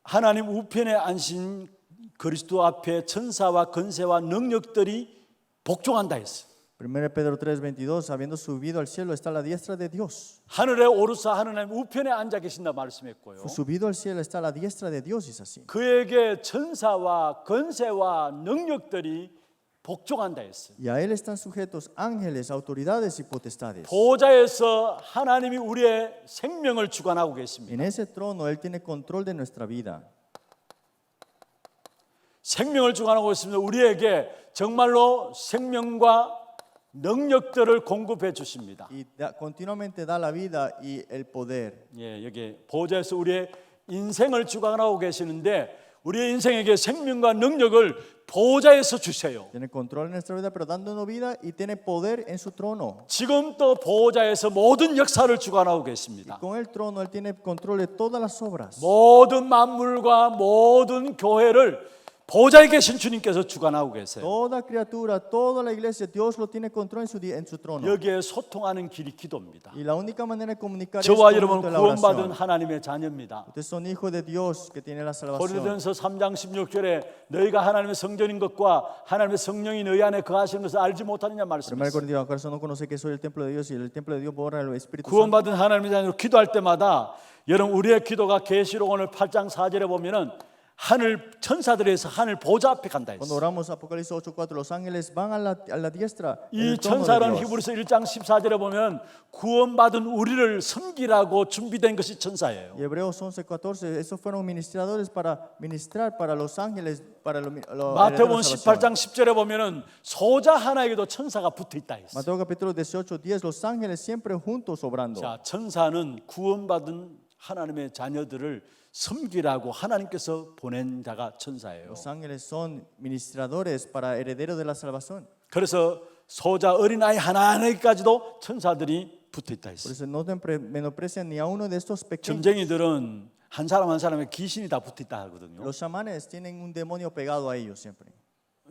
하나님 우편에 앉으신 그리스도 앞에 천사와 권세와 능력들이 복종한다 했어요. 1 Pedro 3:22. Habiendo subido al cielo está a la diestra de Dios. 하늘에 오르사 하나님 우편에 앉아 계신다 말씀했고요. Subido al cielo está a la diestra de Dios, es así. 그에게 천사와 권세와 능력들이 복종한다 했어요. Y a él están sujetos ángeles, autoridades y potestades. 보좌에서 하나님이 우리의 생명을 주관하고 계십니다. En ese trono él tiene control de nuestra vida. 생명을 주관하고 있습니다. 우리에게 정말로 생명과 능력들을 공급해 주십니다. Y continuamente da la vida y el poder. 예, 여기 보좌에서 우리의 인생을 주관하고 계시는데 우리의 인생에게 생명과 능력을 보좌에서 주세요. Tiene control en nuestra vida, pero dándonos vida y tiene poder en su trono. 지금 또 보좌에서 모든 역사를 주관하고 계십니다. Con el trono él tiene control de todas las obras. 모든 만물과 모든 교회를 보좌에 계신 주님께서 주관하고 계세요. Toda criatura, toda la iglesia, Dios lo tiene control en su trono. 여기에 소통하는 길이 기도입니다. Y la única manera de comunicar es 저와 por 여러분 medio de la 구원받은 oración. 하나님의 자녀입니다. Ustedes son hijos de Dios que tiene la salvación. 고린도전서 3장 16절에 너희가 하나님의 성전인 것과 하나님의 성령이 너희 안에 거하시는 것을 알지 못하느냐 1 말씀했어요. Corintios, ¿acaso no conoce que soy el templo de Dios y el templo de Dios mora el Espíritu Santo? 구원받은 하나님의 자녀로 기도할 때마다 여러분 우리의 기도가 계시록 오늘 8장 4절에 보면은 하늘 천사들에서 하늘 보좌 앞에 간다 Cuando 했어요. oramos Apocalipsis 8:4, los ángeles van a la diestra. en 이 el trono de 천사는 Dios. 히브리서 1장 14절에 보면 구원받은 우리를 섬기라고 준비된 것이 천사예요. Y Hebreos 11:14, esos fueron ministradores para ministrar para los ángeles, para los 마태복음 18장 10절에 보면은 소자 하나에게도 천사가 붙어 있다 했어요. Mateo capítulo 18:10, los ángeles siempre juntos obrando. 자, 천사는 구원받은 하나님의 자녀들을 섬기라고 하나님께서 보낸 자가 천사예요. Los ángeles son ministradores para herederos de la salvación. 그래서 소자 어린아이 하나하나까지도 천사들이 붙어 있다 Por 했어요. eso no menosprecian ni a uno de estos pequeños. 점쟁이들은 한 사람 한 사람에 귀신이 다 붙어 있다 하거든요. Los chamanes tienen un demonio pegado a ellos siempre.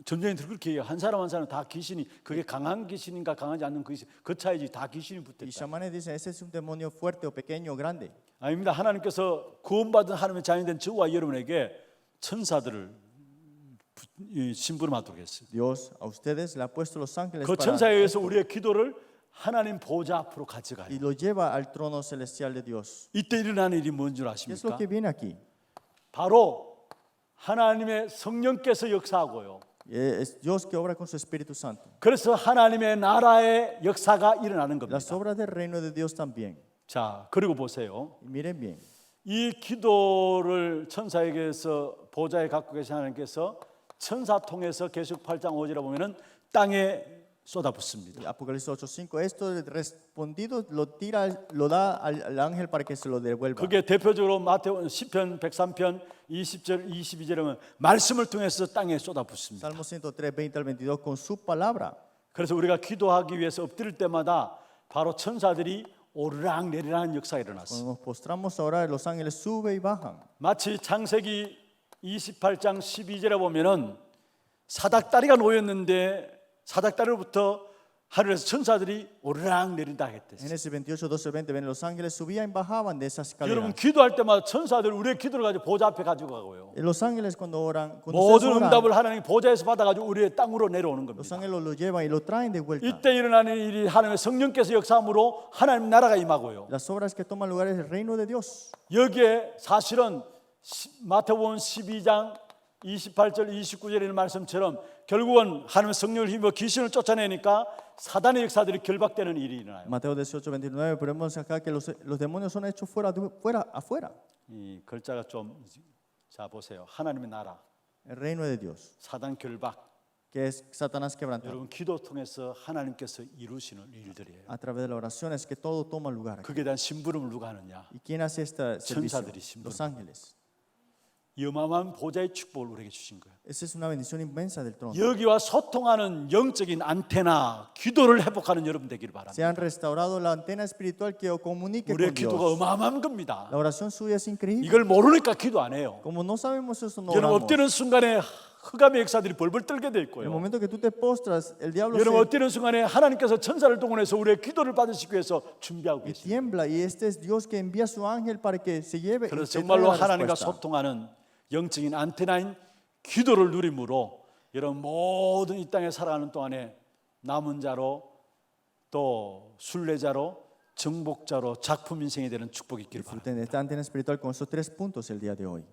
점쟁이들 그렇게 얘기해요. 한 사람 한 사람 다 귀신이, 그게 강한 귀신인가 강하지 않는 귀신, 그 차이지 다 귀신이 붙어 Y 있다. chamanes dicen, ese es un demonio fuerte o pequeño o grande. 아닙니다. 하나님께서 구원받은 하나님의 자녀된 저와 여러분에게 천사들을 이 심부름하도록 했어요. Dios a ustedes le ha puesto los ángeles 그 para 천사에 의해서 우리의 기도를 하나님 보좌 앞으로 가져가요. y lo lleva al trono celestial de Dios. 이때 일어나는 일이 뭔 줄 ¿Qué es lo 아십니까? que viene aquí? 바로 하나님의 성령께서 역사하고요. Es Dios que obra con su Espíritu Santo. 그래서 하나님의 나라의 역사가 일어나는 겁니다. Las obras del reino de Dios también. 자, 그리고 보세요. Y miren bien, 이 기도를 천사에게서 보좌에 갖고 계신 하나님께서 천사 통해서 계시록 8장 5절에 보면은 땅에 쏟아붓습니다. Apocalipsis 8:5, esto respondido lo da al ángel para que se lo devuelva. 그게 대표적으로 마태오 시편 103편 20절 22절에 보면 말씀을 통해서 땅에 쏟아붓습니다. Salmo 103, 20 al 22, con su palabra. 그래서 우리가 기도하기 위해서 엎드릴 때마다 바로 천사들이 오르락 내리락 역사가 일어났어요. Cuando nos postramos a orar, los ángeles suben y bajan. 마치 창세기 28장 12절에 보면은 사닥다리가 놓였는데 사닥다리로부터 하늘에서 천사들이 오르락 내린다 했댔어요. Génesis 28, 12, 20, ven, los ángeles subían y bajaban de esas 여러분 escaleras. 기도할 때마다 천사들이 우리의 기도를 가지고 보좌 앞에 가지고 가고요. Y los ángeles cuando oran, cuando ustedes 모든 oran, 응답을 하나님 보좌에서 받아가지고 우리의 땅으로 내려오는 los 겁니다. ángeles lo llevan y lo traen de vuelta. 이때 일어나는 일이 하나님의 성령께서 역사함으로 하나님 나라가 임하고요. Las obras que toman lugar es el reino de Dios. 여기에 사실은 마태복음 12장 28절 29절에 있는 말씀처럼 결국은 하나님의 성령을 힘입어 귀신을 쫓아내니까 사단의 역사들이 결박되는 일이 일어나요. Mateo 18, 29, podemos acá que los demonios son hechos afuera. 이 글자가 좀 자 보세요. 하나님의 나라, El reino de Dios, 사단 결박. que es Satanás quebrantado. 여러분 기도 통해서 하나님께서 이루시는 일들이에요. A través de la oración es que todo toma lugar. Aquí. 그게 대한 심부름을 누가 하느냐? ¿Y quién hace este servicio? 천사들이 심부름. Los ángeles. 이 어마어마한 보좌의 축복을 우리에게 주신 거예요. Esa es una bendición inmensa del trono. 여기와 소통하는 영적인 안테나, 기도를 회복하는 여러분 되기를 바랍니다. Se han restaurado la antena espiritual que comunique 우리의 con 기도가 Dios. 어마어마한 겁니다. La oración suya es increíble. 이걸 모르니까 기도 안 해요. Como no sabemos eso, no 여러분 oramos. 엎드리는 순간에 흑암의 역사들이 벌벌 떨게 될 En el 거예요. momento que tú te postras, el diablo 여러분 se 엎드리는 순간에 하나님께서 천사를 동원해서 우리의 기도를 받으시기 위해서 준비하고 y 계십니다. tiembla. Y este es Dios que envía a su ángel para que se lleve y 그래서 se 정말로 traiga la 하나님과 respuesta. 소통하는 영적인 안테나인 기도를 누림으로 여러분 모든 이 땅에 살아가는 동안에 남은 자로 또 순례자로 정복자로 작품 인생이 되는 축복이 있기를 바랍니다. Disfruten de esta antena espiritual con esos 3 puntos el día de hoy.